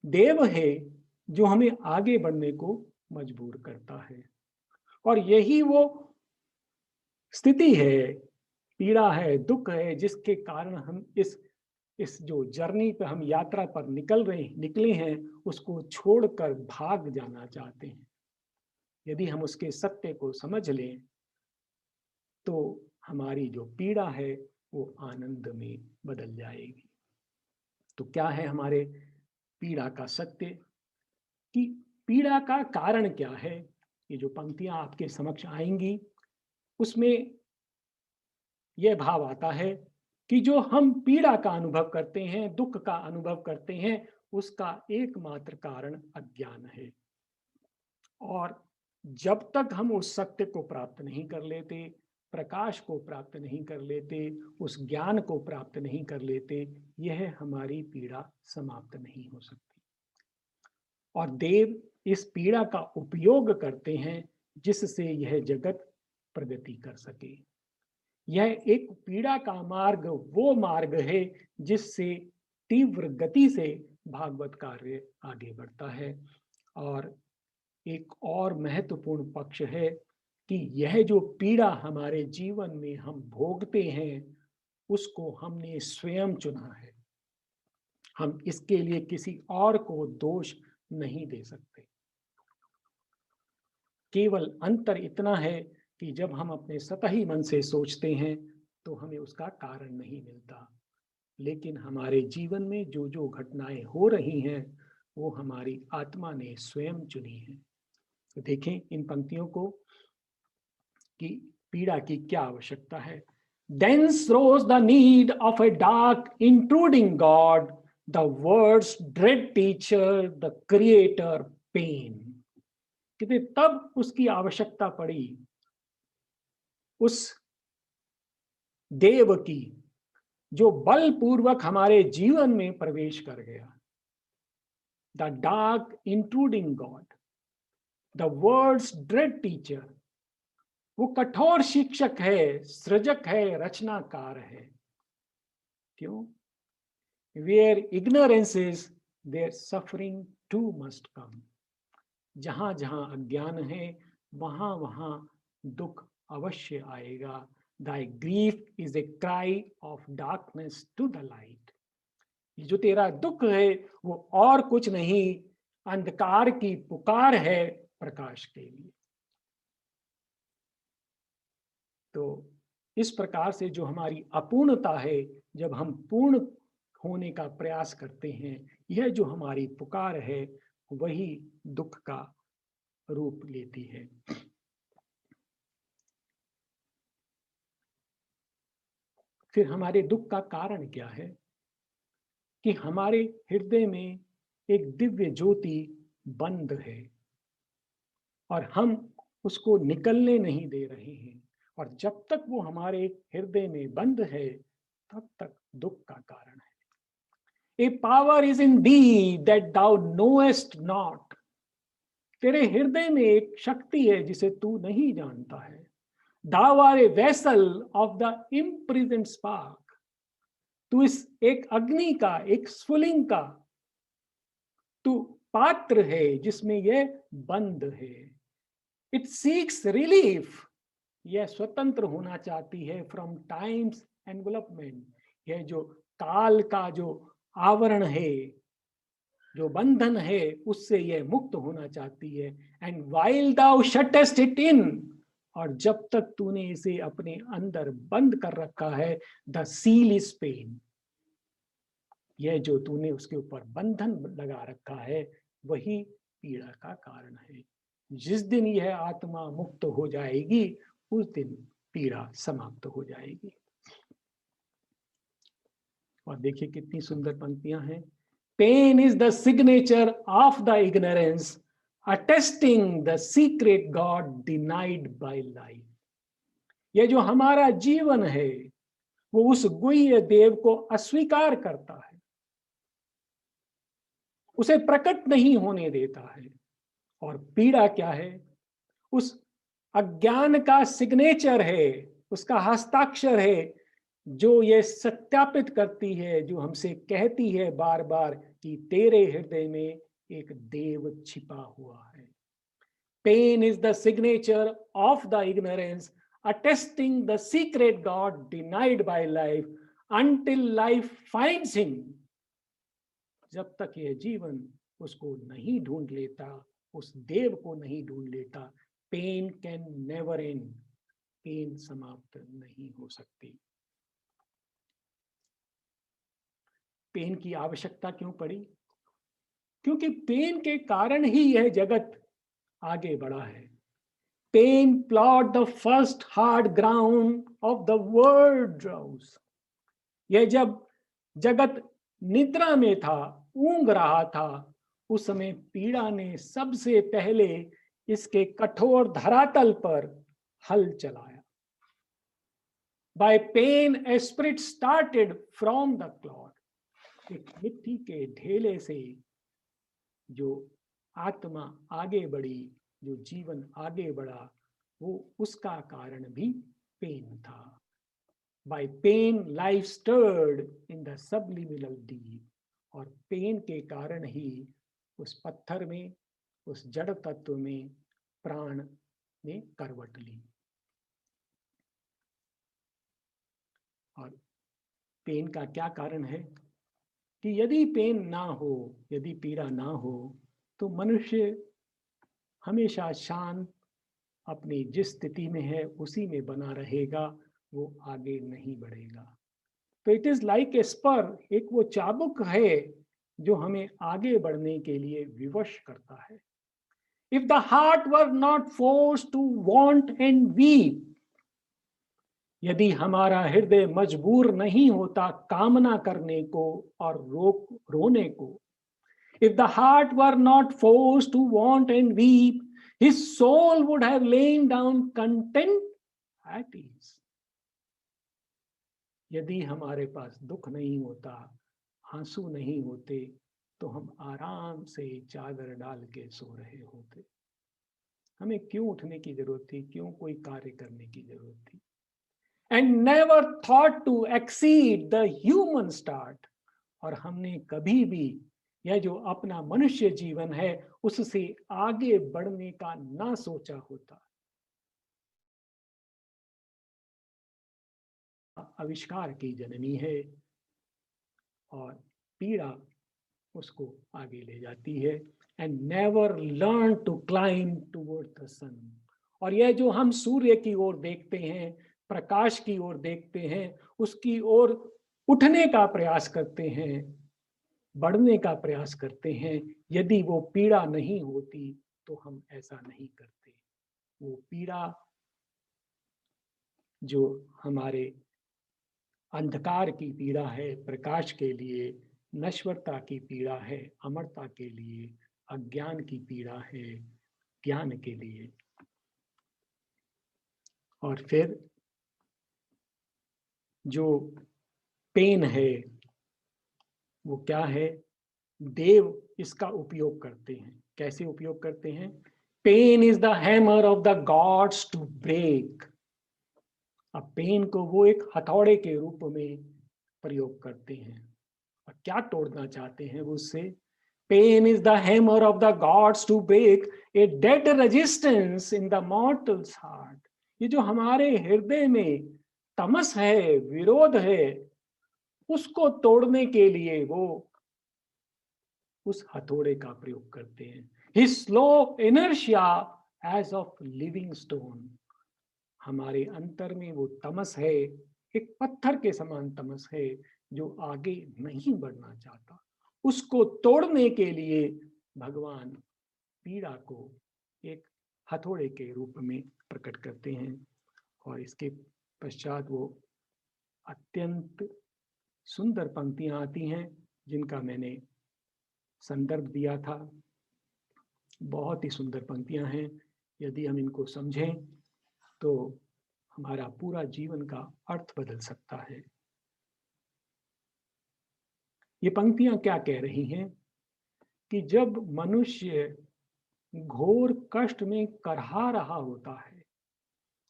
देव है जो हमें आगे बढ़ने को मजबूर करता है, और यही वो स्थिति है, पीड़ा है, दुख है, जिसके कारण हम इस जो जर्नी पे हम यात्रा पर निकले हैं, उसको छोड़कर भाग जाना चाहते हैं। यदि हम उसके सत्य को समझ लें तो हमारी जो पीड़ा है वो आनंद में बदल जाएगी। तो क्या है हमारे पीड़ा का सत्य, कि पीड़ा का कारण क्या है? ये जो पंक्तियां आपके समक्ष आएंगी उसमें यह भाव आता है कि जो हम पीड़ा का अनुभव करते हैं, दुख का अनुभव करते हैं, उसका एकमात्र कारण अज्ञान है। और जब तक हम उस सत्य को प्राप्त नहीं कर लेते, प्रकाश को प्राप्त नहीं कर लेते, उस ज्ञान को प्राप्त नहीं कर लेते, यह हमारी पीड़ा समाप्त नहीं हो सकती। और देव इस पीड़ा का उपयोग करते हैं जिससे यह जगत प्रगति कर सके। यह एक पीड़ा का मार्ग वो मार्ग है जिससे तीव्र गति से भागवत कार्य आगे बढ़ता है। और एक और महत्वपूर्ण पक्ष है कि यह जो पीड़ा हमारे जीवन में हम भोगते हैं उसको हमने स्वयं चुना है। हम इसके लिए किसी और को दोष नहीं दे सकते। केवल अंतर इतना है कि जब हम अपने सतही मन से सोचते हैं तो हमें उसका कारण नहीं मिलता, लेकिन हमारे जीवन में जो जो घटनाएं हो रही हैं वो हमारी आत्मा ने स्वयं चुनी है। तो देखें इन पंक्तियों को कि पीड़ा की क्या आवश्यकता है। Thence rose the need of a dark, intruding God, the world's dread teacher, the creator, pain. कहते तब उसकी आवश्यकता पड़ी उस देव की जो बलपूर्वक हमारे जीवन में प्रवेश कर गया। The dark intruding god, the world's dread teacher, वो कठोर शिक्षक है, सृजक है, रचनाकार है। क्यों? Where ignorance is, there suffering too must come. जहां जहां अज्ञान है वहां वहां दुख अवश्य आएगा। Thy grief is a cry of darkness to the light. ये जो तेरा दुख है वो और कुछ नहीं, अंधकार की पुकार है प्रकाश के लिए। तो इस प्रकार से जो हमारी अपूर्णता है, जब हम पूर्ण होने का प्रयास करते हैं, यह जो हमारी पुकार है वही दुख का रूप लेती है। फिर हमारे दुख का कारण क्या है? कि हमारे हृदय में एक दिव्य ज्योति बंद है और हम उसको निकलने नहीं दे रहे हैं। और जब तक वो हमारे हृदय में बंद है तब तक दुख का कारण है। A power is in thee that thou knowest not. तेरे हृदय में एक शक्ति है जिसे तू नहीं जानता है। Thou art a vessel of the imprisoned spark. तू इस एक अग्नि का, एक स्फुलिंग का तू पात्र है जिसमें यह बंद है। It seeks relief. यह स्वतंत्र होना चाहती है फ्रॉम टाइम्स एनवेलपमेंट। यह जो काल का जो आवरण है, जो बंधन है, उससे यह मुक्त होना चाहती है। And while thou shut'st it in, और जब तक तूने इसे अपने अंदर बंद कर रखा है, द सील इज पेन। यह जो तूने उसके ऊपर बंधन लगा रखा है वही पीड़ा का कारण है। जिस दिन यह आत्मा मुक्त हो जाएगी उस दिन पीड़ा समाप्त हो जाएगी। और देखिए कितनी सुंदर पंक्तियां हैं। Pain is the signature of the ignorance, attesting the secret god denied by life. यह जो हमारा जीवन है वो उस गुह्य देव को अस्वीकार करता है, उसे प्रकट नहीं होने देता है। और पीड़ा क्या है? उस अज्ञान का सिग्नेचर है, उसका हस्ताक्षर है, जो ये सत्यापित करती है, जो हमसे कहती है बार बार कि तेरे हृदय में एक देव छिपा हुआ है। Pain is the signature of the ignorance, attesting the secret God denied by life until life finds him. जब तक यह जीवन उसको नहीं ढूंढ लेता, उस देव को नहीं ढूंढ लेता, pain can never end, pain समाप्त नहीं हो सकती। पेन की आवश्यकता क्यों पड़ी? क्योंकि पेन के कारण ही यह जगत आगे बढ़ा है। Pain plot the first hard ground of the world drowse. यह जब जगत निद्रा में था, ऊंघ रहा था, उस समय पीड़ा ने सबसे पहले इसके कठोर धरातल पर हल चलाया। By pain, a spirit started from the clod. एक मिट्टी के ढेले से जो आत्मा आगे बढ़ी, जो जीवन आगे बढ़ा, वो उसका कारण भी पेन था। By pain, life stirred in the subliminal deep. और पेन के कारण ही उस पत्थर में, उस जड़ तत्व में प्राण ने करवट ली। और पेन का क्या कारण है कि यदि पेन ना हो, यदि पीड़ा ना हो, तो मनुष्य हमेशा शांत अपनी जिस स्थिति में है उसी में बना रहेगा, वो आगे नहीं बढ़ेगा। तो it is like a spur, एक वो चाबुक है जो हमें आगे बढ़ने के लिए विवश करता है। If the heart were not forced to want and weep, यदि हमारा हृदय मजबूर नहीं होता कामना करने को और रोने को, if the heart were not forced to want and weep, his soul would have lain down content at ease. यदि हमारे पास दुख नहीं होता, आंसू नहीं होते, तो हम आराम से चादर डाल के सो रहे होते। हमें क्यों उठने की जरूरत थी? क्यों कोई कार्य करने की जरूरत थी? And never thought to exceed the human start. और हमने कभी भी यह जो अपना मनुष्य जीवन है उससे आगे बढ़ने का ना सोचा होता। आविष्कार की जननी है और पीड़ा उसको आगे ले जाती है। And never learn to climb toward the sun. और यह जो हम सूर्य की ओर देखते हैं, प्रकाश की ओर देखते हैं, उसकी ओर उठने का प्रयास करते हैं, बढ़ने का प्रयास करते हैं, यदि वो पीड़ा नहीं होती तो हम ऐसा नहीं करते। वो पीड़ा जो हमारे अंधकार की पीड़ा है, प्रकाश के लिए नश्वरता की पीड़ा है, अमरता के लिए अज्ञान की पीड़ा है, ज्ञान के लिए। और फिर जो पेन है वो क्या है? देव इसका उपयोग करते हैं। कैसे उपयोग करते हैं? Pain is the hammer of the gods to break. अब पेन को वो एक हथौड़े के रूप में प्रयोग करते हैं। और क्या तोड़ना चाहते हैं वो उससे? Pain is the hammer of the gods to break a dead resistance in the mortal's heart. ये जो हमारे हृदय में तमस है, विरोध है, उसको तोड़ने के लिए वो उस हथौड़े का प्रयोग करते हैं। His slow inertia as of living stone. हमारे अंतर में वो तमस है, एक पत्थर के समान तमस है जो आगे नहीं बढ़ना चाहता। उसको तोड़ने के लिए भगवान पीड़ा को एक हथौड़े के रूप में प्रकट करते हैं। और इसके पश्चात वो अत्यंत सुंदर पंक्तियां आती हैं जिनका मैंने संदर्भ दिया था। बहुत ही सुंदर पंक्तियां हैं। यदि हम इनको समझें तो हमारा पूरा जीवन का अर्थ बदल सकता है। ये पंक्तियां क्या कह रही हैं कि जब मनुष्य घोर कष्ट में करहा रहा होता है,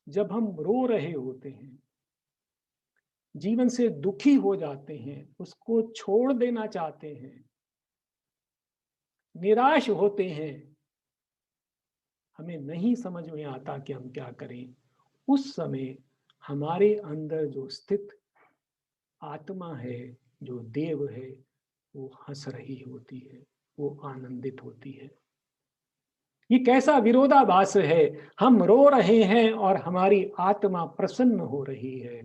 जब हम रो रहे होते हैं, जीवन से दुखी हो जाते हैं, उसको छोड़ देना चाहते हैं, निराश होते हैं, हमें नहीं समझ में आता कि हम क्या करें, उस समय हमारे अंदर जो स्थित आत्मा है, जो देव है, वो हंस रही होती है, वो आनंदित होती है। ये कैसा विरोधाभास है, हम रो रहे हैं और हमारी आत्मा प्रसन्न हो रही है।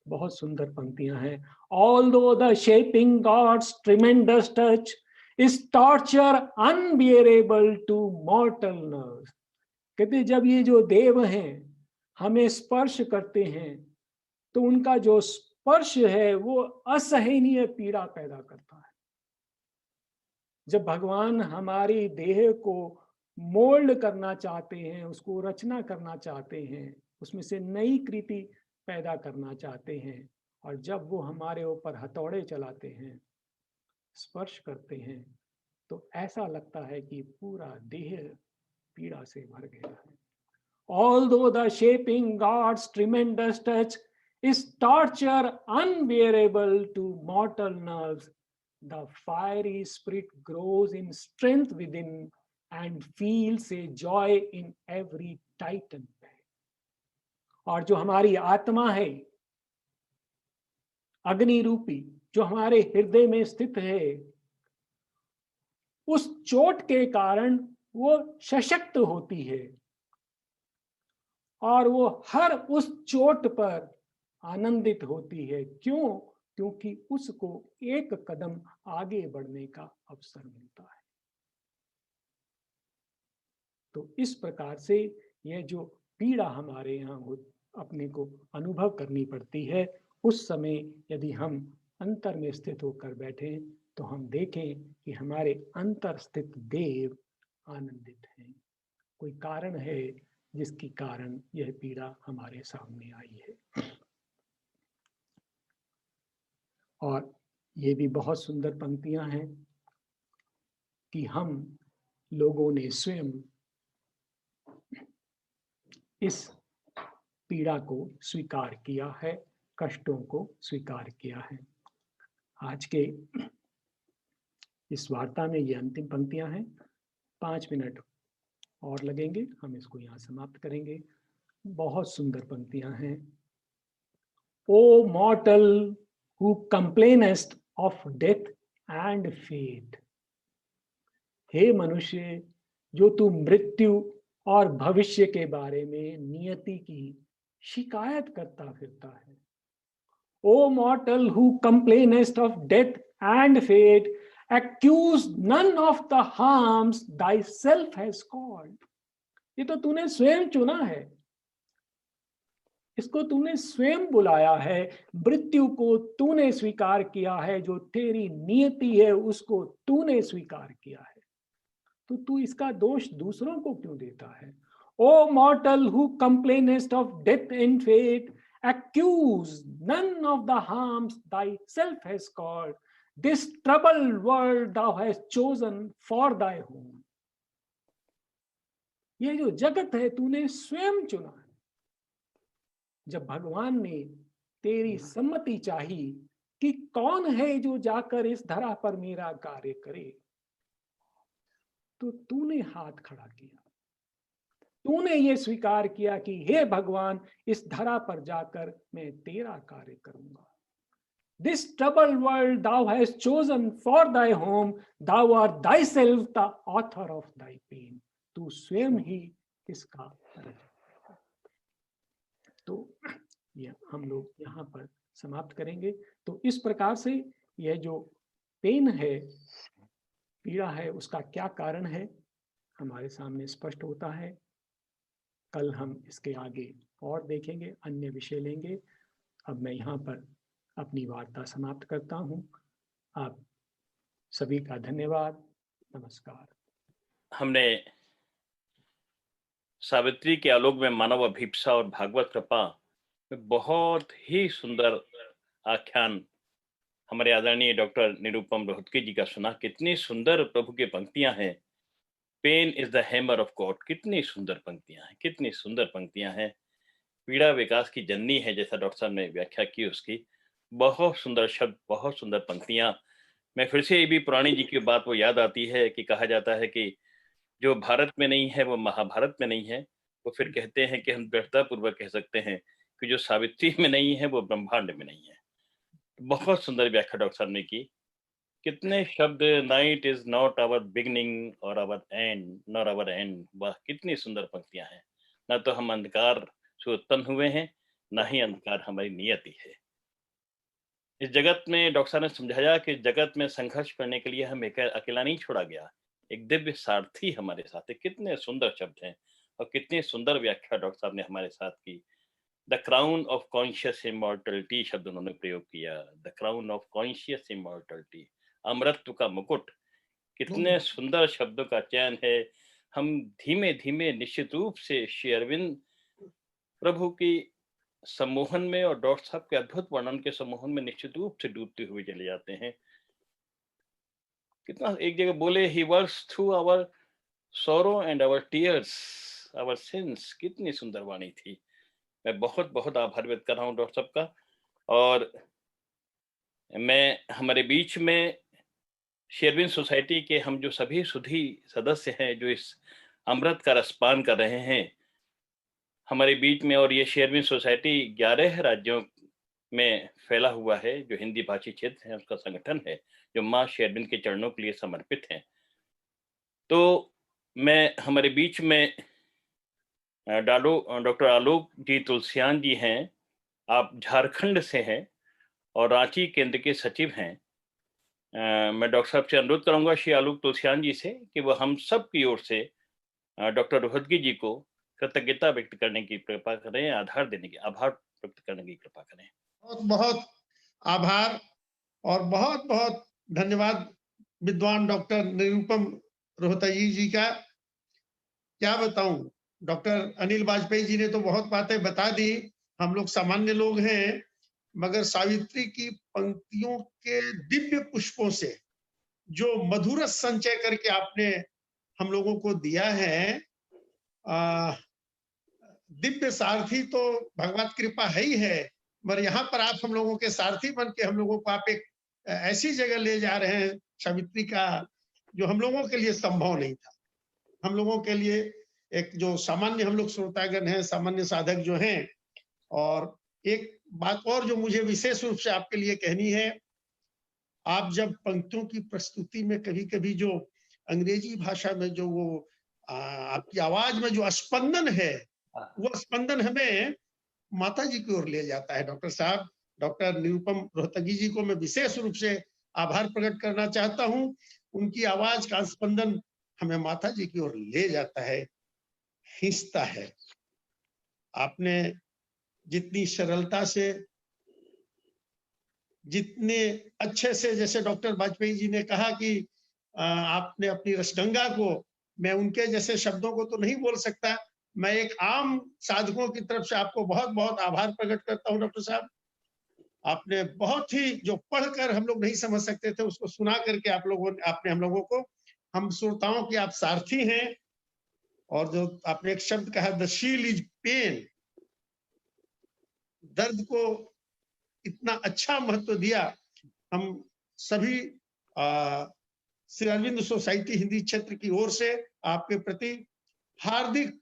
बहुत सुंदर पंक्तियां हैं। Although the shaping God's tremendous touch is torture unbearable to mortal nerves। कहते जब ये जो देव हैं हमें स्पर्श करते हैं तो उनका जो स्पर्श है वो असहनीय पीड़ा पैदा करता है। जब भगवान हमारी देह को मोल्ड करना चाहते हैं, उसको रचना करना चाहते हैं, उसमें से नई कृति पैदा करना चाहते हैं, और जब वो हमारे ऊपर हथौड़े चलाते हैं, स्पर्श करते हैं, तो ऐसा लगता है कि पूरा देह पीड़ा से भर गया है। Although the shaping God's tremendous touch is torture unbearable to mortal nerves, the fiery spirit grows in strength within and feels a joy in every titan pain। और जो हमारी आत्मा है अग्नि रूपी, जो हमारे हृदय में स्थित है, उस चोट के कारण वो सशक्त होती है और वो हर उस चोट पर आनंदित होती है। क्यों? क्योंकि उसको एक कदम आगे बढ़ने का अवसर मिलता है। तो इस प्रकार से यह जो पीड़ा हमारे यहाँ अपने को अनुभव करनी पड़ती है, उस समय यदि हम अंतर में स्थित होकर बैठे तो हम देखें कि हमारे अंतर स्थित देव आनंदित हैं। कोई कारण है जिसके कारण यह पीड़ा हमारे सामने आई है। और ये भी बहुत सुंदर पंक्तियां हैं कि हम लोगों ने स्वयं इस पीड़ा को स्वीकार किया है, कष्टों को स्वीकार किया है। आज के इस वार्ता में ये अंतिम पंक्तियां हैं। 5 मिनट और लगेंगे, हम इसको यहाँ समाप्त करेंगे। बहुत सुंदर पंक्तियां हैं। ओ मॉर्टल who complainest of death and fate। हे मनुष्य, जो तू मृत्यु और भविष्य के बारे में नियति की शिकायत करता फिरता है। O मॉर्टल who complainest of death and fate, accuse none of the harms thyself has caused। ये तो तूने स्वयं चुना है, इसको तूने स्वयं बुलाया है, मृत्यु को तूने स्वीकार किया है, जो तेरी नियति है उसको तूने स्वीकार किया है, तो तू इसका दोष दूसरों को क्यों देता है। O mortal who complainest of death and fate, accuse none of the harms thyself has caused, this troubled world thou hast chosen for thy home। ये जो जगत है तूने स्वयं चुना है। जब भगवान ने तेरी सम्मति चाही कि कौन है जो जाकर इस धरा पर मेरा कार्य करे, तो तूने हाथ खड़ा किया, तूने ये स्वीकार किया कि हे भगवान, इस धरा पर जाकर मैं तेरा कार्य करूंगा। This troubled world thou hast chosen for thy home, thou art thyself the author of thy pain। तू स्वयं ही इसका रचयिता। तो ये हम लोग यहाँ पर समाप्त करेंगे। तो इस प्रकार से यह जो पेन है, पीड़ा है, उसका क्या कारण है हमारे सामने स्पष्ट होता है। कल हम इसके आगे और देखेंगे, अन्य विषय लेंगे। अब मैं यहाँ पर अपनी वार्ता समाप्त करता हूँ। आप सभी का धन्यवाद, नमस्कार। हमने सावित्री के आलोक में मानव अभिप्सा और भागवत कृपा में बहुत ही सुंदर आख्यान हमारे आदरणीय डॉक्टर निरुपम रोहतगी जी का सुना। कितनी सुंदर प्रभु की पंक्तियां हैं। Pain is the hammer of god. कितनी सुंदर पंक्तियां हैं, कितनी सुंदर पंक्तियां हैं। पीड़ा विकास की जननी है, जैसा डॉक्टर साहब ने व्याख्या की उसकी। बहुत सुंदर शब्द, बहुत सुंदर पंक्तियां। मैं फिर से ये भी पुराणी जी की बात वो याद आती है कि कहा जाता है कि जो भारत में नहीं है वो महाभारत में नहीं है, वो फिर कहते हैं कि हम दृढ़तापूर्वक कह सकते हैं कि जो सावित्री में नहीं है वो ब्रह्मांड में नहीं है। बहुत सुंदर व्याख्या डॉक्टर साहब ने की। कितने शब्द, night is not our beginning और our end nor our end, वाह कितनी सुंदर पंक्तियां हैं। ना तो हम अंधकार से उत्पन्न हुए हैं, ना ही अंधकार हमारी नियति है। इस जगत में डॉक्टर साहब ने समझाया कि जगत में संघर्ष करने के लिए हम अकेला नहीं छोड़ा गया, एक दिव्य सारथी हमारे साथ है। कितने सुंदर शब्द हैं और कितनी सुंदर व्याख्या डॉक्टर साहब ने हमारे साथ की। The crown of conscious immortality शब्द उन्होंने प्रयोग किया। The crown of conscious immortality, अमरत्व का मुकुट। कितने सुंदर शब्दों का चयन है। हम धीमे धीमे निश्चित रूप से श्री अरविंद प्रभु की सम्मोहन में और डॉक्टर साहब के अद्भुत वर्णन के सम्मोहन में निश्चित रूप से डूबते हुए चले जाते हैं। कितना एक जगह बोले, he works through our sorrow and our tears, our sins. कितनी सुंदर वाणी थी। मैं बहुत बहुत आभार व्यक्त कर रहा हूँ डॉक्टर साहब का। और मैं हमारे बीच में शेरविन सोसाइटी के हम जो सभी सुधी सदस्य हैं जो इस अमृत का रसपान कर रहे हैं हमारे बीच में, और ये शेरविन सोसाइटी 11 राज्यों में फैला हुआ है, जो हिंदी भाषी क्षेत्र है उसका संगठन है, जो माँ शेरविन के चरणों के लिए समर्पित है। तो मैं हमारे बीच में डॉक्टर आलोक जी तुलसियान जी हैं। आप झारखंड से हैं और रांची केंद्र के सचिव हैं। मैं डॉक्टर साहब से अनुरोध करूंगा श्री आलोक तुलसियान जी से कि वो हम सब की ओर से डॉक्टर रोहतगी जी को कृतज्ञता व्यक्त करने की कृपा करें, आभार व्यक्त करने की कृपा करें। बहुत बहुत आभार और बहुत बहुत धन्यवाद विद्वान डॉक्टर निरुपम रोहतगी जी का। क्या बताऊं, डॉक्टर अनिल वाजपेयी जी ने तो बहुत बातें बता दी। हम लोग सामान्य लोग हैं, मगर सावित्री की पंक्तियों के दिव्य पुष्पों से जो मधुर संचय करके आपने हम लोगों को दिया है, दिव्य सारथी तो भगवत कृपा है ही है, मगर यहाँ पर आप हम लोगों के सारथी बन के हम लोगों को आप एक ऐसी जगह ले जा रहे हैं सावित्री का, जो हम लोगों के लिए संभव नहीं था। हम लोगों के लिए एक जो सामान्य हम लोग श्रोतागण हैं, सामान्य साधक जो हैं। और एक बात और जो मुझे विशेष रूप से आपके लिए कहनी है, आप जब पंक्तियों की प्रस्तुति में कभी कभी जो अंग्रेजी भाषा में जो वो आपकी आवाज में जो स्पंदन है, वो स्पंदन हमें माता जी की ओर ले जाता है। डॉक्टर साहब, डॉक्टर निरुपम रोहतगी जी को मैं विशेष रूप से आभार प्रकट करना चाहता हूं। उनकी आवाज का स्पंदन हमें माता जी की ओर ले जाता है, खींचता है। आपने जितनी सरलता से, जितने अच्छे से, जैसे डॉक्टर वाजपेयी जी ने कहा कि आपने अपनी रसगंगा को, मैं उनके जैसे शब्दों को तो नहीं बोल सकता, मैं एक आम साधकों की तरफ से आपको बहुत बहुत आभार प्रकट करता हूं। डॉक्टर साहब, आपने बहुत ही, जो पढ़कर हम लोग नहीं समझ सकते थे उसको सुना करके आपने हम लोगों को, हम श्रोताओं की आप सारथी हैं। और जो आपने एक शब्द कहा, द शील इज पेन, दर्द को इतना अच्छा महत्व दिया। हम सभी श्री अरविंद सोसाइटी हिंदी क्षेत्र की ओर से आपके प्रति हार्दिक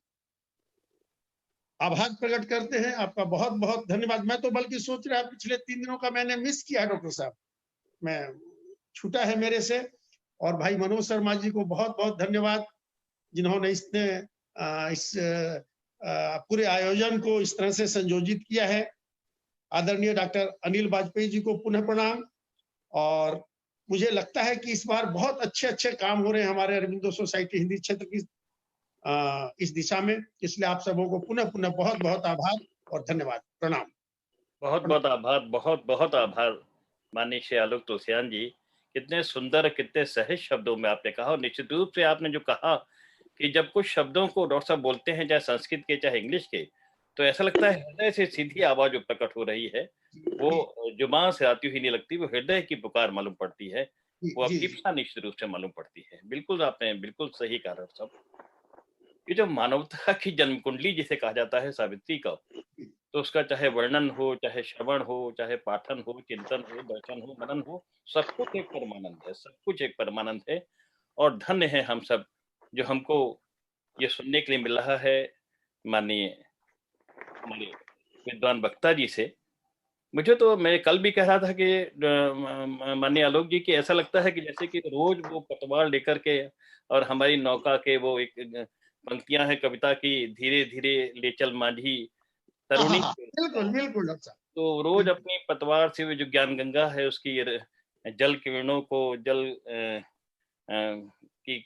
आभार प्रकट करते हैं। आपका बहुत बहुत धन्यवाद। मैं तो बल्कि सोच रहा, पिछले 3 दिनों का मैंने मिस किया डॉक्टर साहब, मैं छूटा है मेरे से। और भाई मनोज शर्मा जी को बहुत बहुत धन्यवाद, जिन्होंने इस पूरे आयोजन को इस तरह से संयोजित किया है। आदरणीय डॉक्टर अनिल वाजपेयी जी को पुनः प्रणाम। और मुझे लगता है कि इस बार बहुत अच्छे अच्छे काम हो रहे हैं हमारे अरविंदो सोसाइटी हिंदी क्षेत्र की इस दिशा में। इसलिए आप सबों को पुनः पुनः बहुत बहुत आभार और धन्यवाद, प्रणाम। बहुत बहुत आभार, बहुत बहुत आभार माननीय श्री आलोक तुलसियान जी। कितने सुंदर, कितने सहज शब्दों में आपने कहा। और निश्चित रूप से आपने जो कहा कि जब कुछ शब्दों को डॉक्टर साहब बोलते हैं, चाहे संस्कृत के चाहे इंग्लिश के, तो ऐसा लगता है हृदय से सीधी आवाज जो प्रकट हो रही है, वो जुबान से आती हुई नहीं लगती, वो हृदय की पुकार मालूम पड़ती है, वो अभिप्सा निश्चित रूप से मालूम पड़ती है। बिल्कुल आपने बिल्कुल सही कहा डॉक्टर साहब। ये जो मानवता की जन्म कुंडली जिसे कहा जाता है सावित्री का, तो उसका चाहे वर्णन हो, चाहे श्रवण हो, चाहे पाठन हो, चिंतन हो, दर्शन हो, मनन हो, सब कुछ एक परमानंद है, सब कुछ एक परमानंद है। और धन्य है हम सब जो हमको ये सुनने के लिए मिल रहा है। माननीय हमारे विद्वान वक्ता जी से। मुझे तो, मैं कल भी कह रहा था कि माननीय आलोक जी, कि ऐसा लगता है कि जैसे कि रोज वो पतवार लेकर के, और हमारी नौका के वो एक पंक्तियां हैं कविता की, धीरे धीरे ले चल माझी तरुणी। बिल्कुल बिल्कुल डॉक्टर साहब। तो रोज अपनी पतवार से वो जो ज्ञान गंगा है उसकी जल किरणों को, जल की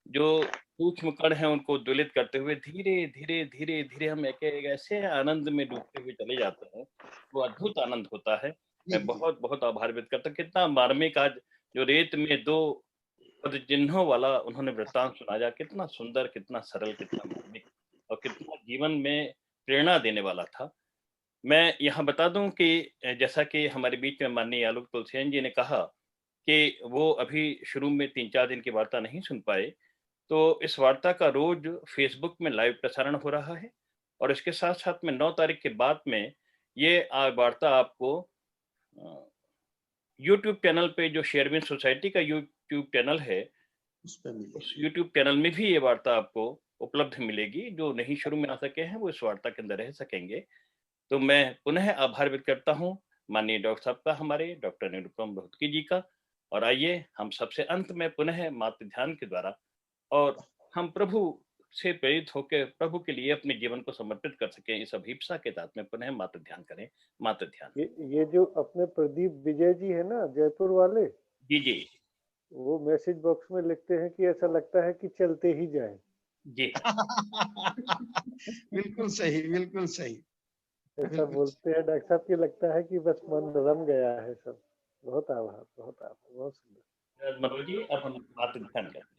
जो सूक्ष्म कण है उनको उद्वेलित करते हुए धीरे धीरे धीरे धीरे हम एक ऐसे आनंद में डूबते हुए चले जाते हैं, वो अद्भुत आनंद होता है। मैं बहुत बहुत आभार व्यक्त करता हूँ। कितना मार्मिक, आज जो रेत में दो पद चिन्हों वाला उन्होंने वृत्तांत सुनाया, कितना सुंदर, कितना सरल, कितना मार्मिक, और कितना जीवन में प्रेरणा देने वाला था। मैं यहाँ बता दूं कि जैसा कि हमारे बीच में माननीय आलोक तुलसियान जी ने कहा कि वो अभी शुरू में 3-4 दिन की वार्ता नहीं सुन पाए, तो इस वार्ता का रोज फेसबुक में लाइव प्रसारण हो रहा है, और इसके साथ साथ में 9 तारीख के बाद में ये वार्ता आपको यूट्यूब चैनल पे, जो शेरविन सोसाइटी का यूट्यूब चैनल है, उस यूट्यूब चैनल में भी ये वार्ता आपको उपलब्ध मिलेगी। जो नहीं शुरू में आ सके हैं वो इस वार्ता के अंदर रह सकेंगे। तो मैं पुनः आभार व्यक्त करता हूँ माननीय डॉक्टर साहब का, हमारे डॉक्टर निरुपम रोहतगी जी का। और आइए हम सबसे अंत में पुनः मातृ ध्यान के द्वारा, और हम प्रभु से प्रेरित होकर प्रभु के लिए अपने जीवन को समर्पित कर सकें, इस अभिप्सा के साथ में पुनः मातृ ध्यान करें। मातृ ध्यान। ये जो अपने प्रदीप विजय जी है ना, जयपुर वाले, जी जी, वो मैसेज बॉक्स में लिखते हैं कि ऐसा लगता है कि चलते ही जाए। जी बिल्कुल सही, बिल्कुल सही। ऐसा बोलते हैं डॉक्टर साहब कि लगता है कि बस मन रम गया है सब। बहुत आभार, बहुत आभार, बहुत सुंदर। मनोज जी, अब हम मातृ ध्यान करते हैं।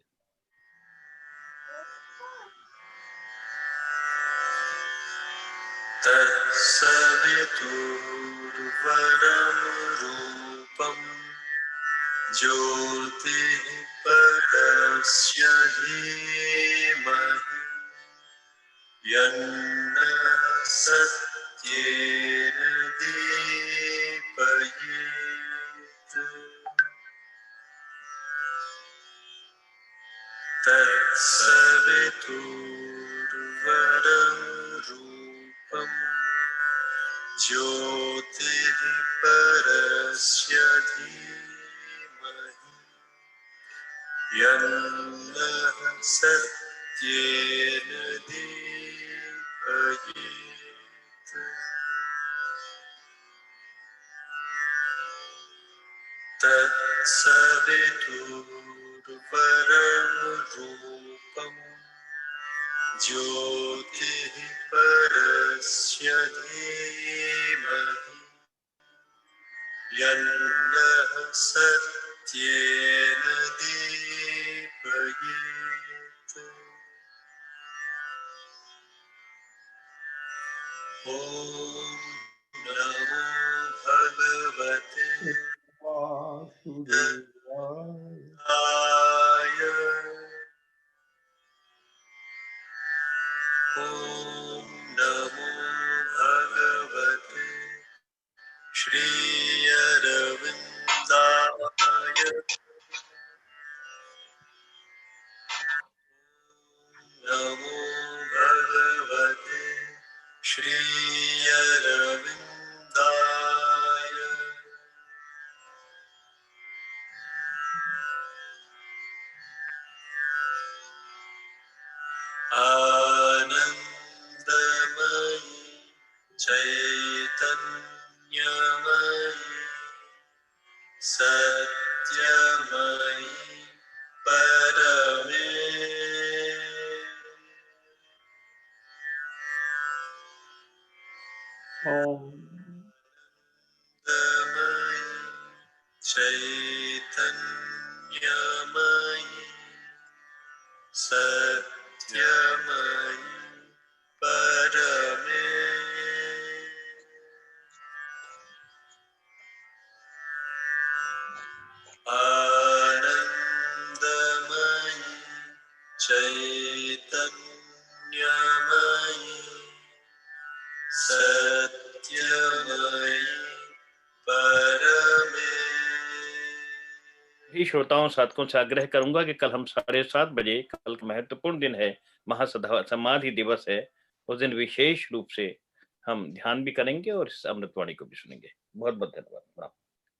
तत्सवितुर्वरं रूपं ज्योतिः परस्य धीमहि यन्नः सत्येन दीपयेत्। तत्सवितुर्वरं रूपं ज्योतिः परस्य धीमहि यन्नः सत्येन दीपयेत्। तत्सवितुर्वरं रूपं ज्योतिः परस्य धीमहि यन्नः सत्येन दीपयेत्। ॐ नमो भगवते वासुदेवाय। ॐ नमो भगवते श्री अरविन्दाय। नमो भगवते श्री अरविन्दाय। आनन्दमयि चैतन्यमयि सत्यमयि परमे आनन्दमयि चैतन्यमयि सत्यमयि परमे आनन्दमयि चैतन्यमयि सत्यमयि परमे। भी सभी श्रोताओं साधकों से आग्रह करूंगा कि कल हम 7:30 बजे, कल का महत्वपूर्ण दिन है, महासमाधि दिवस है, उस दिन विशेष रूप से हम ध्यान भी करेंगे और इस अमृतवाणी को भी सुनेंगे। बहुत बहुत धन्यवाद।